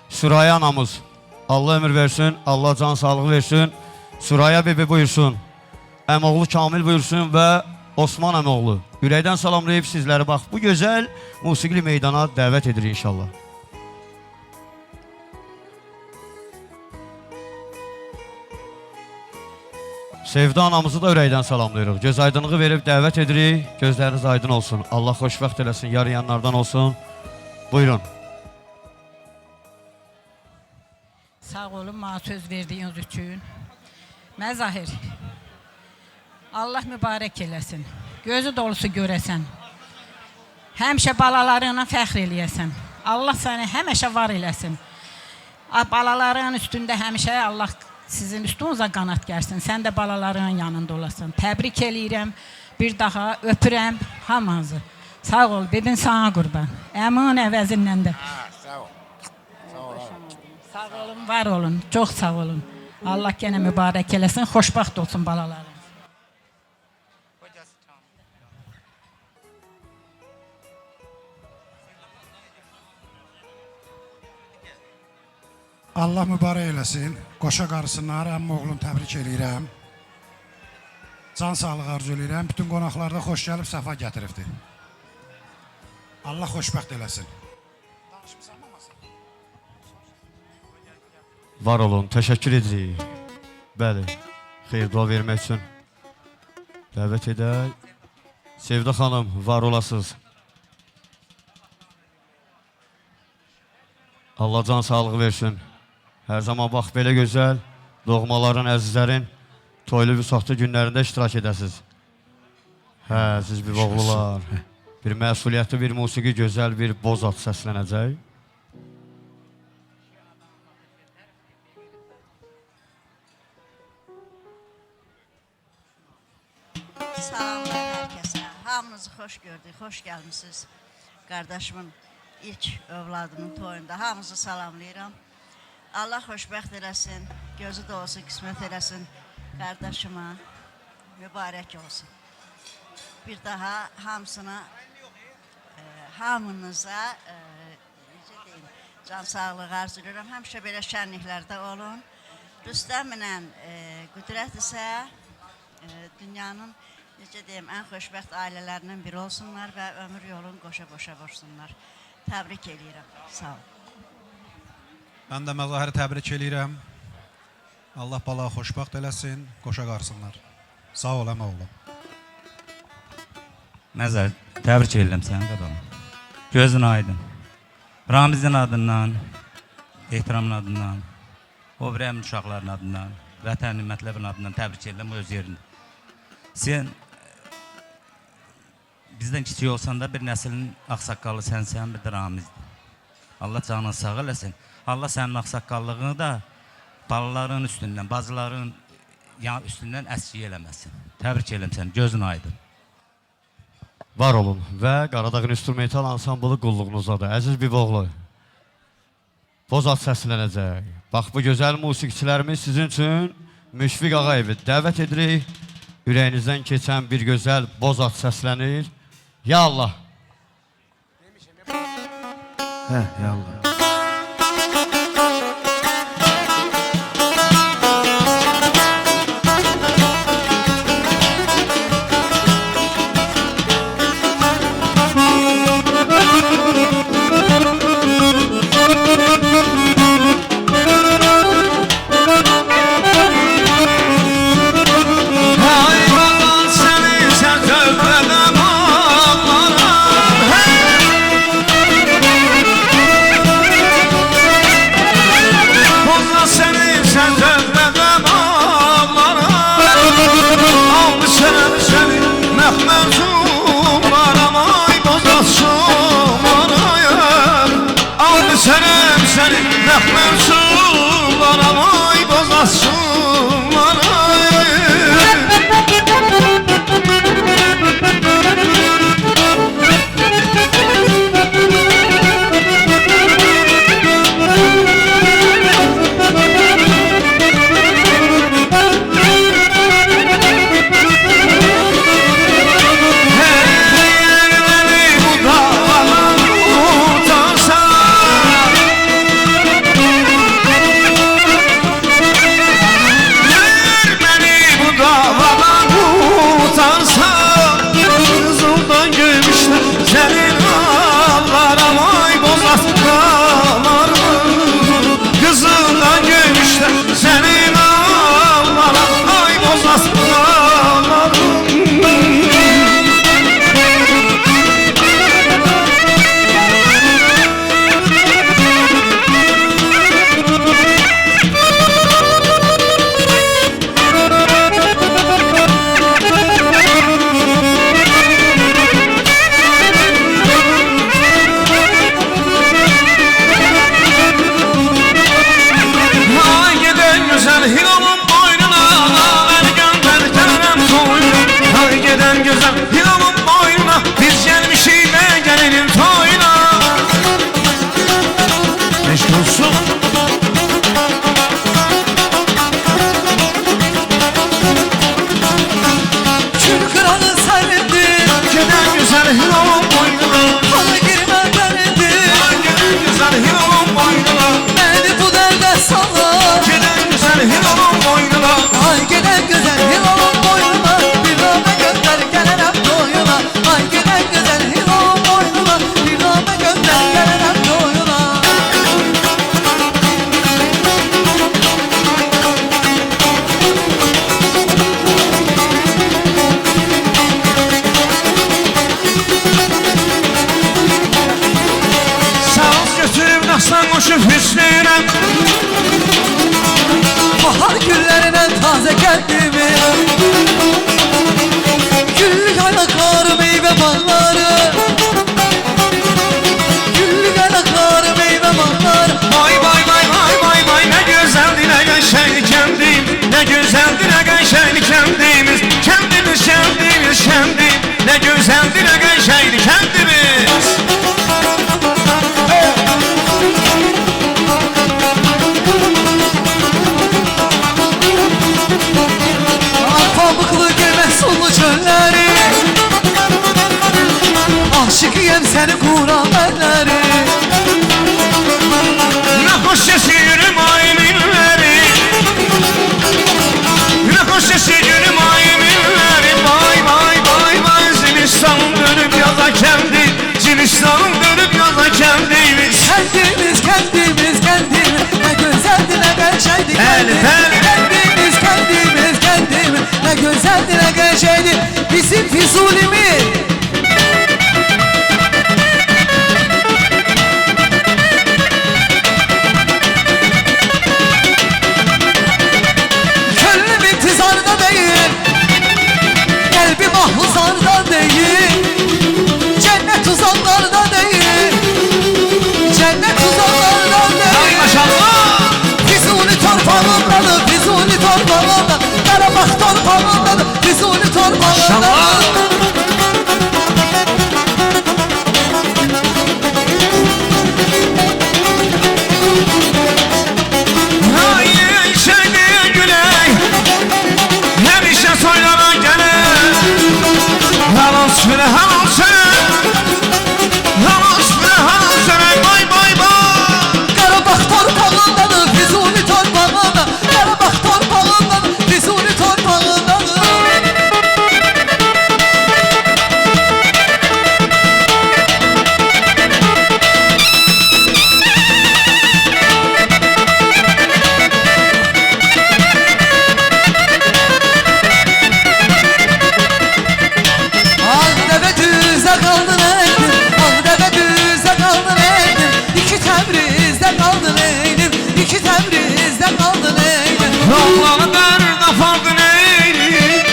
Süraya anamız. Allah ömür versin, Allah can sağlığı versin. Süraya bibi buyursun, əmoğlu Kamil buyursun və Osman əmoğlu. Ürəkdən salamlayıb sizləri bax bu gözəl musiqili meydana dəvət edir inşallah. Sevda anamızı da ürəkdən salamlayırıq. Göz aydınlığı verib dəvət edirik. Gözləriniz aydın olsun. Allah xoşbəxt eləsin, yarayanlardan olsun. Buyurun. Sağ olun, bana söz verdiyiniz üçün. Məzahir, Allah mübarək eləsin, gözü dolusu görəsən, həmişə balalarına fəxr eləyəsən, Allah səni həmişə var eləsin, balaların üstündə həmişə Allah sizin üstünüzə qanat gəlsin, sən də balaların yanında olasın. Təbrik eləyirəm, bir daha öpürəm hamınızı. Sağ ol, bibin sana qurban, əmin əvəzindən də. Sağ olun, var olun, çox sağ olun. Allah gene mübarək eləsin, xoşbaxt olsun balalarınız. Allah mübarək eləsin. Qoşa qarısınlar, əmmi oğlum təbrik eləyirəm. Can sağlığı arzu eləyirəm. Bütün qonaqlarda xoş gəlib, səfa gətiribdir. Allah xoşbəxt eləsin. Var olun, təşəkkür edirik. Bəli, xeyir dua vermək üçün dəvət edək. Sevda xanım, var olasınız. Allah can sağlığı versin. Hər zaman bax belə gözəl, doğmaların, əzizlərin toylu vüsatlı günlərində iştirak edəsiniz. Hə, siz bir oğlular. Bir məsuliyyətli bir musiqi, gözəl bir bozat səslənəcək. Salamlar hər kəsə. Hamınızı xoş gördük, xoş gəlmişsiniz. Qardaşımın ilk övladının toyunda hamınızı salamlayıram. Allah xoşbəxt eləsin, gözü dolusu qismət eləsin qardaşıma, mübarək olsun. Bir daha hamısına, hamınıza necə deyim, can sağlığı arzu edirəm. Həmişə belə şənliklərdə olun. Rüstəmlə Qüdrət isə dünyanın necə deyim, ən xoşbəxt ailələrindən biri olsunlar və ömür yolunu qoşa-qoşa vursunlar. Təbrik edirəm. Sağ ol. Mən də Məzahiri təbrik eləyirəm. Allah balağı xoşbəxt eləsin, qoşa qarsınlar. Sağ ol, əmə oğlum. Məzahir, təbrik edirəm səni qadam. Gözün aydın. Ramizin adından, ehtiramın adından, o birəmin uşaqların adından, vətənin mətləbin adından təbrik edirəm öz yerində. Sən bizdən kiçik olsan da bir nəslin ağsaqqalı sənsən, bir də Ramizdir. Allah canını sağ eləsin. Allah sənin ağsaqqallığını da balaların üstündən, bacıların üstündən əskiy eləməsin. Təbrik edirəm səni, gözün aydın. Var olun və Qaradağın instrumental ansamblı qulluğunuzdadır. Əziz Biboğlu, Bozat səslənəcək. Bax, bu gözəl musiqiçilərimiz sizin üçün Müşfiq Ağayevi dəvət edirik. Ürəyinizdən keçən bir gözəl Bozat səslənir. Ya Allah! Hə, ya Allah. Hey! torpağındadır, Füzuli torpağındadır. Qarabağ torpağındadır, Füzuli torpağındadır. Qarabağ torpağındadır, Füzuli torpağındadır. Ağdəvə düzə qaldın eydim, Ağdəvə düzə qaldın eydim. İki Təbrizdə qaldın eydim, iki Təbrizdə qaldın eydim. Oğlanı dərdə faldın eydim,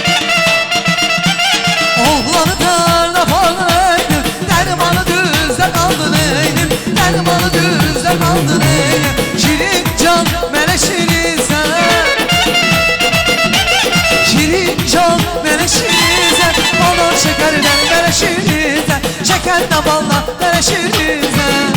Oğlanı dərdə faldın eydim, Dərmanı düzdə qaldın eydim, Dərmanı düzdə qaldın eydim. Şirin can mənə şirinsən, Şirin can mənə şirinsən, Baldan şəkərdən mənə şirinsən, Şəkərdən baldan mənə şirinsən.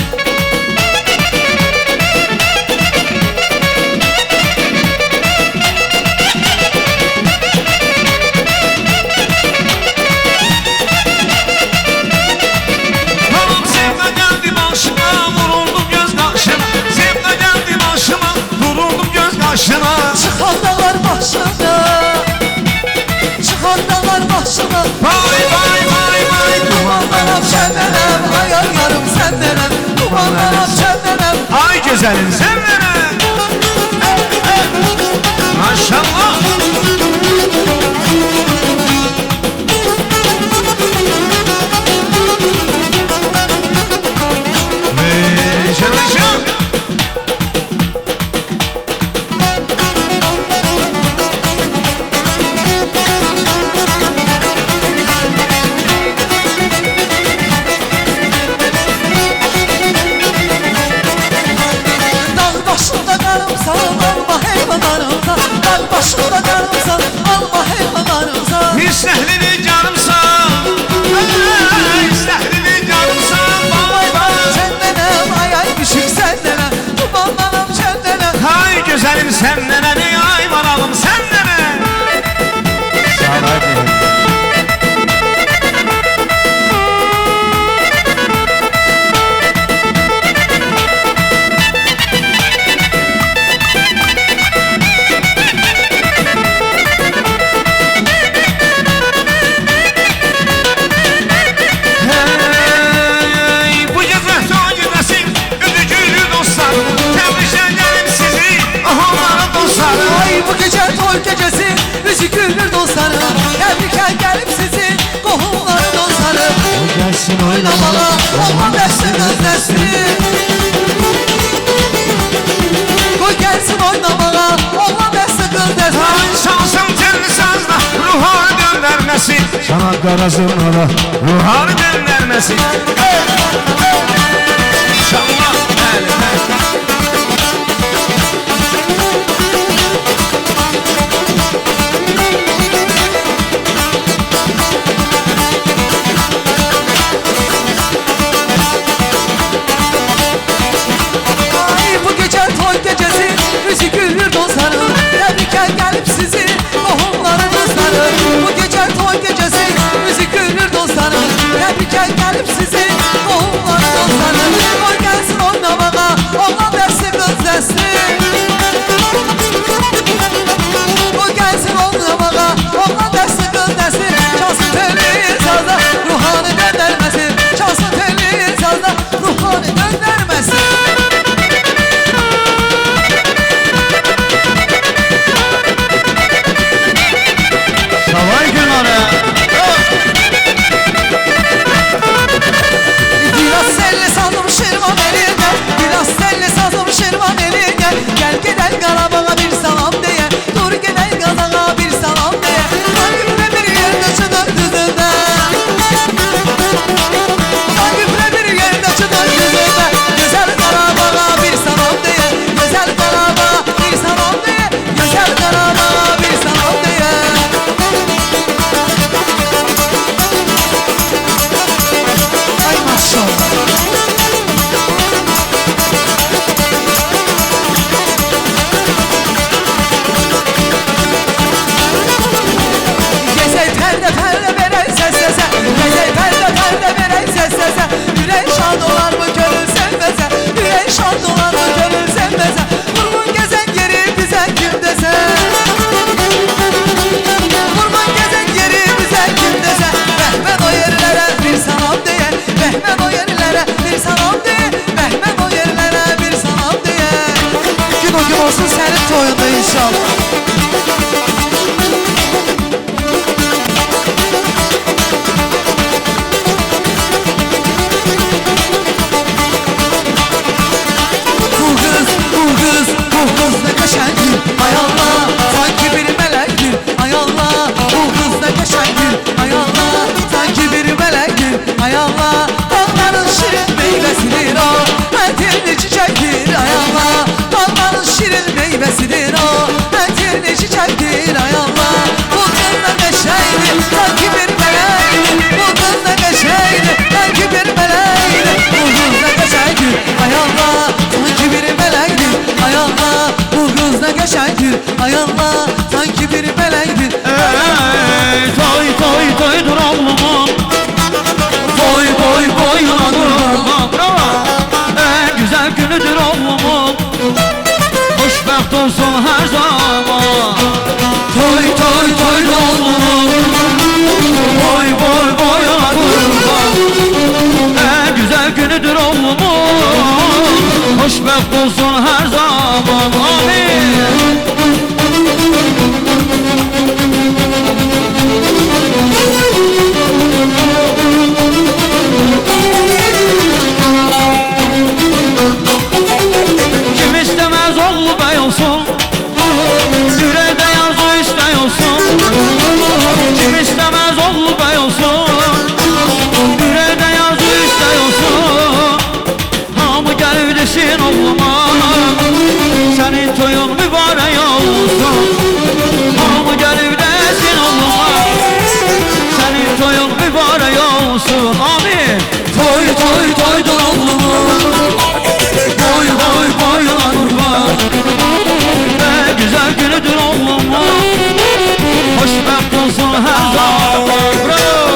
Hanım sevdə gəldi başıma, vuruldum göz qaşına. Sevdə gəldi başıma, vuruldum göz qaşına. Çıxan dağlar başına, çıxan dağlar başına. Vay vay vay vay, Dumanlanam şəndənəm, ay ay yarım səndənəm. Dumanlanam şəndənəm. ay gözəlim sən mənə. Maşallah. Çalışın. Dağ başında qarımsan, alma heyvanlarımsa. Dağ başında qarımsan, alma heyvanlarımsa. İstəhlini canımsan, İstəhlini canımsan. Vay vay səndənəm, ay ay düşük səndənəm. Dumanlanam şəndənəm. Ay gözəlim sən mənə, ay maralım sən mənə. Sana deyim. Hey, bu gecə son gecəsin, üzücülü dostlar. Təbrizə gəlim sizi, onların dostları. Ay bu gecə toy gecəsi, üzü gülür dostlarım. Təbrikə gəlib sizi, qohumları dostları. Gəlsin Oynamağa, olma dəsti qız dəsti. Qoy gəlsin oynamağa, olma dəsti qız dəsti. Ay şansım telli sazda, ruhanı döndərməsin. Sana qarazınlara, ruhanı döndərməsin. İnşallah, bəli, bəli. Ay bu gecə toy gecəsi, üzü gülür dostlarım. Təbrikə gəlib sizi, qohumları dostları. Bu gecə toy gecəsi, üzü gülür dostlarım. Təbrikə gəlib sizi, qohumları dostları. xoşbəxt olsun hər zaman. Amin. Kim istemez oğlu bey olsun, yüreğde yazı istey olsun. Kim istemez oğlu bey olsun, yüreğde yazı istey olsun. Hamı gelip desin oğluma, senin toyun mübarek olsun. Hamı gelip desin oğluma, senin toyun mübarek olsun. Amin. Toy toy toydun oğlumu, boy boy boyuna kurban. Ne güzel günüdür oğlumu, hoşbəxt olsun her zaman. Bravo.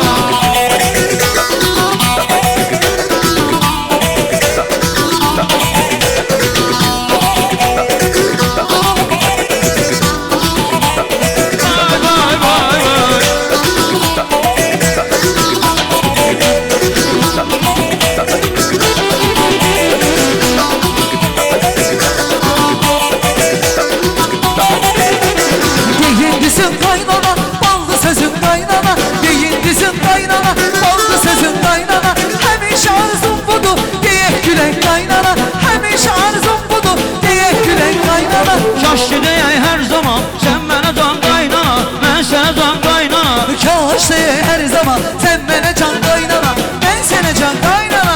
Deyindisin kaynana, ballı sözün kaynana. Deyindisin kaynana, ballı sözün kaynana. Həmişə arzum budur, deyək gülən kaynana. Həmişə arzum budur, deyək gülən kaynana. Kaş ki deyək hər zaman, sən mənə can qaynana, mən sənə can qaynana. Kaş deyək hər zaman, sən mənə can kaynana, mən sənə can kaynana.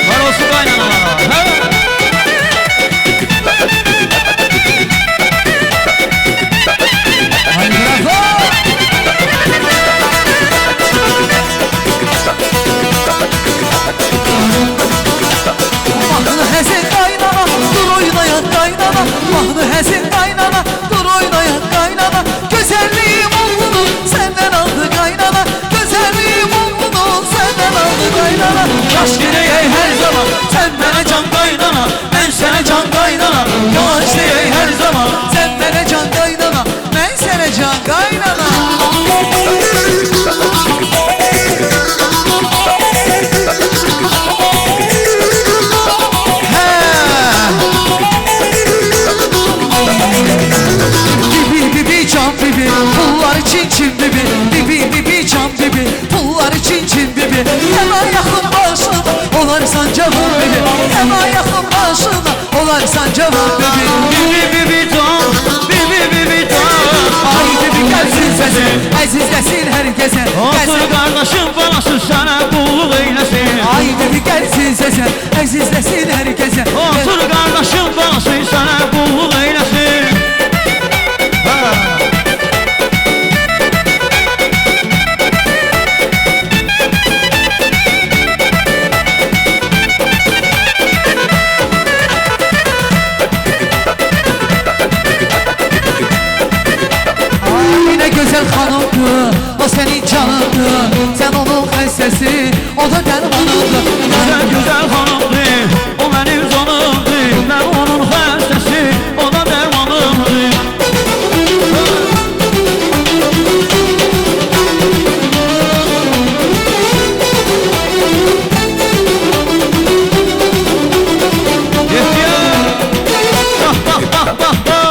Var olsun qaynanalara. Mahnı həzin qaynana, dur oynayan qaynana. Mahnı həzin qaynana, dur oynayan qaynana. Gözəlliyim oğlunu səndən aldı qaynana. Gözəlliyim oğlunu səndən aldı qaynana. Kaş ki deyək hər zaman, sən mənə can qaynana, mən sənə can qaynana. Kaş deyək hər zaman, sən mənə can qaynana, mən sənə can qaynana. Bibi bibi can bibi, pullar için çin bibi. Bibi bibi can bibi, pullar için çin bibi. Hemen yakın aşığına olarsan cavan bibi. Hemen yakın aşığına olarsan cavan bibi. bibi bibi can, bibi bibi can. Ay bibi gelsin sesin, əzizləsin hər kəsə. Otur qardaşım balası sənə qulluq eyləsin. Ay bibi gelsin sesin, əzizləsin hər kəsə. Otur qardaşım balası sənə qulluq eyləsin. Ne güzel hanımdı, o senin canındı. Sen onun xəstəsi, o da dərmanındı. Güzel güzel hanımdı, o mənim canımdı. Mən onun xəstəsi, o da dərmanımdı. Yetiyor. Bak bak bak bak bak.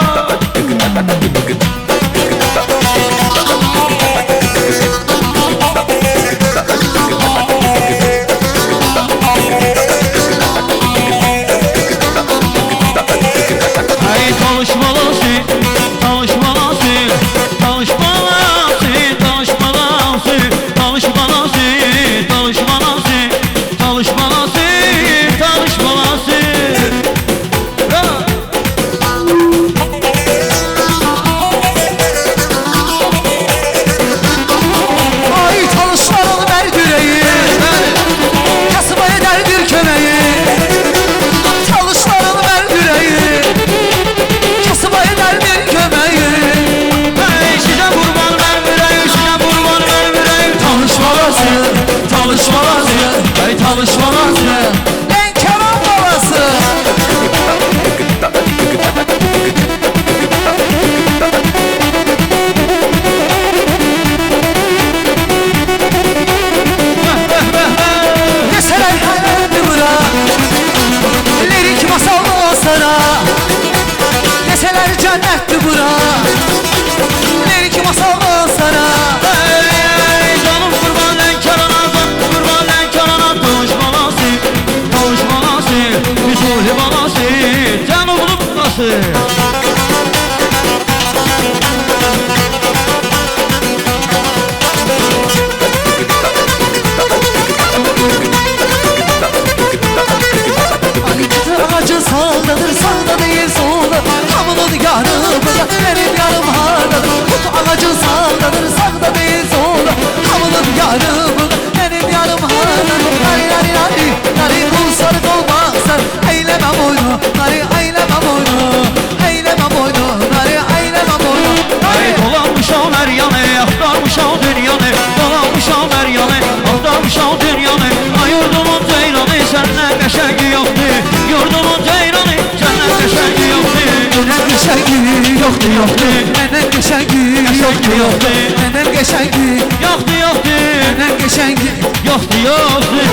Yoxdur, yoxdur, məndən qəşəngi. Yoxdur, yoxdur, məndən qəşəngi. Yoxdur, yoxdur, Məndən qəşəngi. yoxdur, yoxdur.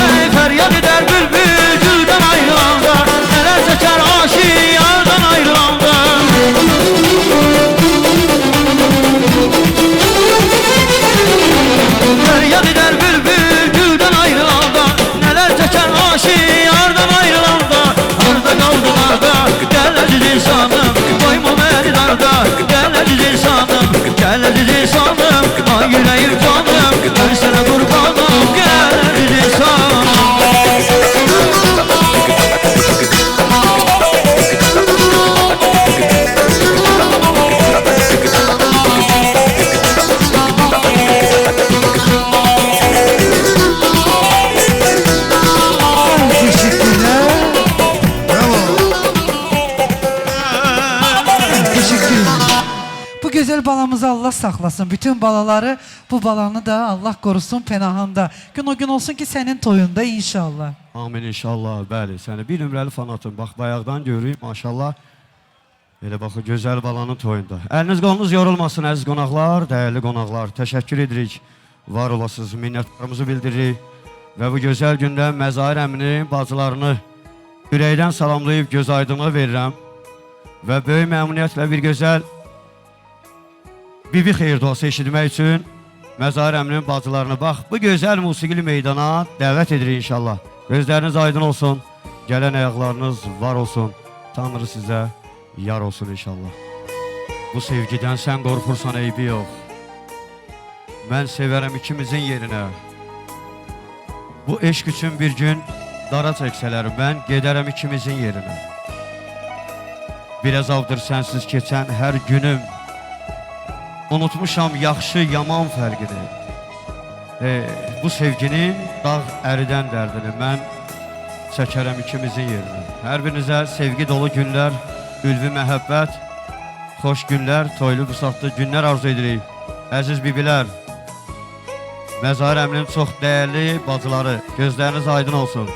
Ey feryat eder bülbül gülden ayrılanda, neler çeker aşık yardan ayrılanda. Feryat eder bülbül gülden ayrılanda, neler çeker aşık yardan ayrılanda. Arda kaldı arda, gel aziz insanım, koyma beni darda. Gel aziz insanım, gel aziz insanım, ay yüreğim canım, ben sana kurbanım. Gel aziz insanım. Teşekkürler. Teşekkür. Bu güzel balamızı Allah saxlasın. Bütün balaları, bu balanı da Allah korusun pənahında. Gün o gün olsun ki senin toyunda inşallah. Amin inşallah, bəli. Səni bir nömrəli fanatım. Bax, bayaqdan görürük, maşallah. Elə bax, o gözəl balanın toyunda. Əliniz qolunuz yorulmasın, əziz qonaqlar, dəyərli qonaqlar. Təşəkkür edirik, var olasınız, minnətlərimizi bildiririk. Və bu gözəl gündə Məzahir əminin bacılarını ürəkdən salamlayıb göz aydınlığı verirəm. Və böyük məmnuniyyətlə bir gözəl bibi xeyir duası eşitmək üçün Məzahir əminin bacılarını bax, bu gözəl musiqili meydana dəvət edirik inşallah. Gözləriniz aydın olsun, gələn ayaqlarınız var olsun, Tanrı sizə yar olsun inşallah. Bu sevgidən sən qorxursan eybi yox. Mən sevərəm ikimizin yerinə. Bu eşq üçün bir gün dara çəksələr, mən gedərəm ikimizin yerinə. Bir əzabdır sənsiz keçən hər günüm. Unutmuşam yaxşı, yaman fərqini. Bu sevginin dağ əridən dərdini mən çəkərəm ikimizin yerinə. Hər birinizə sevgi dolu günlər, ülvi məhəbbət, xoş günlər, toylu qısatlı günlər arzu edirik. Əziz bibilər, Məzahir əminin çox dəyərli bacıları, gözləriniz aydın olsun.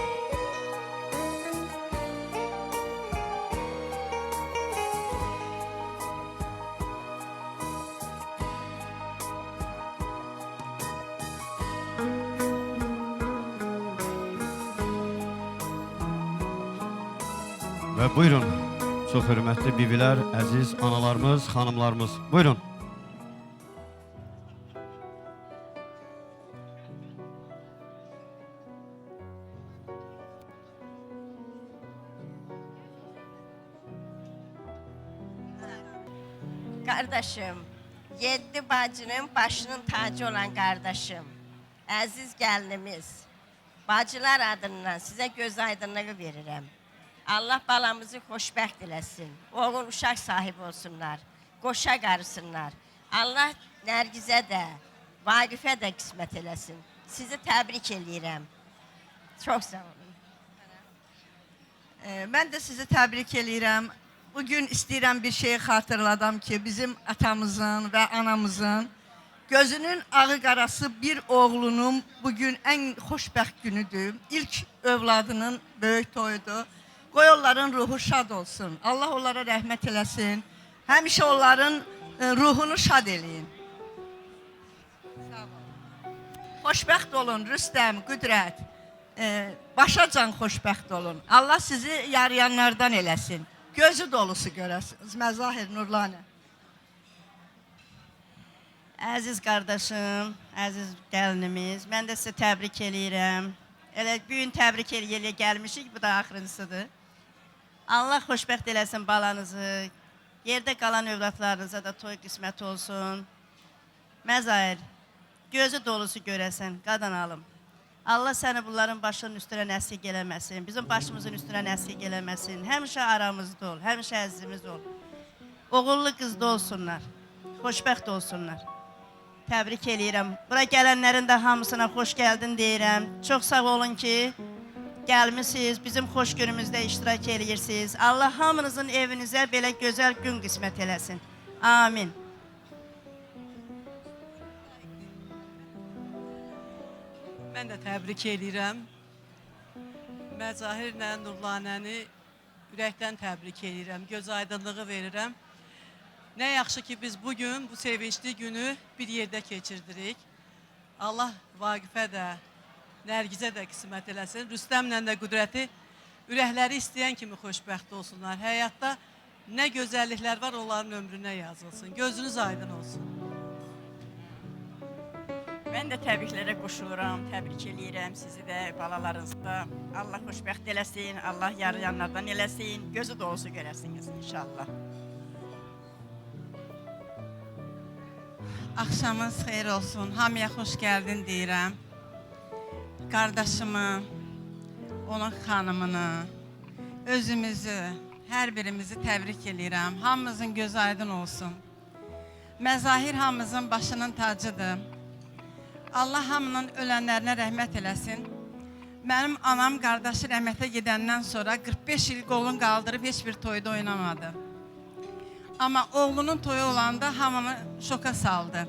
Və buyurun, çox hörmətli bibilər, əziz analarımız, xanımlarımız, buyurun. Kardeşim, 7 bacının başının tacı olan kardeşim, əziz gəlinimiz, bacılar adından sizə göz aydınlığı verirəm. Allah balamızı xoşbəxt eləsin, oğul uşaq sahibi olsunlar, qoşa qarısınlar. Allah Nərgizə də, Vaqifə də qismət eləsin. Sizi təbrik eləyirəm. Çox sağ olun. Mən də sizi təbrik eləyirəm. Bugün istəyirəm bir şeyi xatırladam ki, bizim atamızın və anamızın gözünün ağı qarası bir oğlunun bugün ən xoşbəxt günüdür. İlk övladının böyük toyudur. Qoy onların ruhu şad olsun. Allah onlara rəhmət eləsin. Həmişə onların ruhunu şad eləyin. Xoşbəxt olun Rüstəm, Qüdrət. Başacan xoşbəxt olun. Allah sizi yarayanlardan eləsin. Gözü dolusu görəsiniz. Məzahir Nurlanə. Əziz qardaşım, əziz gəlinimiz, mən də sizə təbrik eləyirəm. Elə bir gün təbrik eləyə gəlmişik, bu da axırıncısıdır. Allah xoşbəxt eləsin balanızı, yerdə qalan övladlarınıza da toy qismət olsun. Məzahir, gözü dolusu görəsən, qadan alım. Allah səni bunların başının üstünə nəsik eləməsin, bizim başımızın üstünə nəsik eləməsin. Həmişə aramızda ol, həmişə əzizimiz ol. Oğullu qızda olsunlar, xoşbəxt olsunlar. Təbrik eləyirəm. Bura gələnlərin də hamısına xoş gəldin deyirəm. Çox sağ olun ki, gəlmişsiniz, bizim xoş günümüzdə iştirak eləyirsiniz. Allah hamınızın evinizə belə gözəl gün qismət eləsin. Amin. Mən də təbrik edirəm. Məzahirlə Nurlanəni ürəkdən təbrik edirəm. Göz aydınlığı verirəm. Nə yaxşı ki biz bugün bu sevincli günü bir yerdə keçirdirik. Allah Vaqifə də, Nərgizə də qismət eləsin. Rüstəmlə də Qüdrəti ürəkləri istəyən kimi xoşbəxt olsunlar. Həyatda nə gözəlliklər var, onların ömrünə yazılsın. Gözünüz aydın olsun. Mən də təbriklərə qoşuluram, təbrik eləyirəm sizi də, balalarınızı da. Allah xoşbəxt eləsin, Allah yarayanlardan eləsin, gözü dolusu görəsiniz inşallah. Axşamınız xeyir olsun, hamıya xoş gəldin deyirəm. Qardaşımı, onun xanımını, özümüzü, hər birimizi təbrik eləyirəm. Hamımızın gözü aydın olsun. Məzahir hamımızın başının tacıdır. Allah hamının ölənlərinə rəhmət eləsin. Mənim anam qardaşı rəhmətə gedəndən sonra 45 il qolun qaldırıb heç bir toyda oynamadı. Amma oğlunun toyu olanda hamını şoka saldı.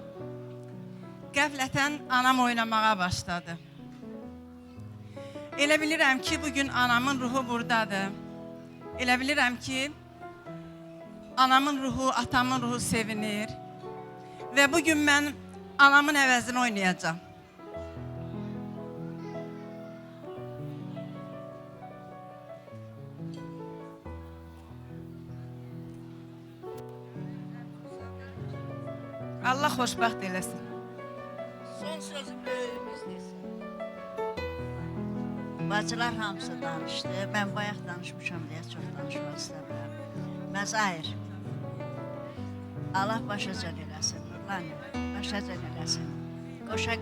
Qəflətən anam oynamağa başladı. Elə bilirəm ki, bugün anamın ruhu buradadır. Elə bilirəm ki, anamın ruhu, atamın ruhu sevinir. Və bugün mən anamın əvəzini oynayacağım. Allah xoşbəxt eləsin. Son sözü böyüyümüz desin. Bacılar hamısı danışdı. Mən bayaq danışmışam deyə çox danışmaq istəmirəm. Məzahir, Allah başacan eləsin, Nurlan başacan eləsin. Qoşa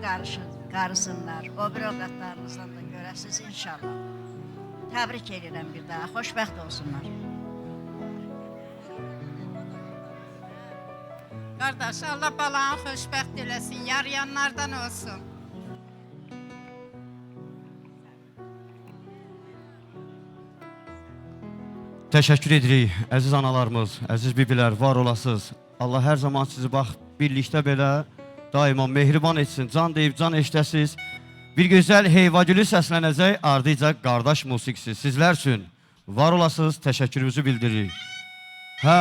qarısınlar, o bir ovqatlarınızdan da görəsiniz inşallah. Təbrik edirəm bir daha, xoşbəxt olsunlar. Qardaş, Allah balanı xoşbəxt eləsin, yarayanlardan olsun. Təşəkkür edirik, əziz analarımız, əziz bibilər, var olasınız. Allah hər zaman sizi bax, birlikdə belə daima mehriban etsin, can deyib, can eşdəsiz. Bir gözəl heyvagülü səslənəcək, ardıca qardaş musiqisi. Sizlər üçün var olasınız, təşəkkürümüzü bildiririk. Hə,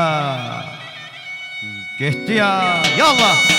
getdi ya, yallah!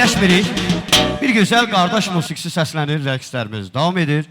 əyləşmirik. Bir gözəl qardaş musiqisi səslənir, rəqslərimiz davam edir.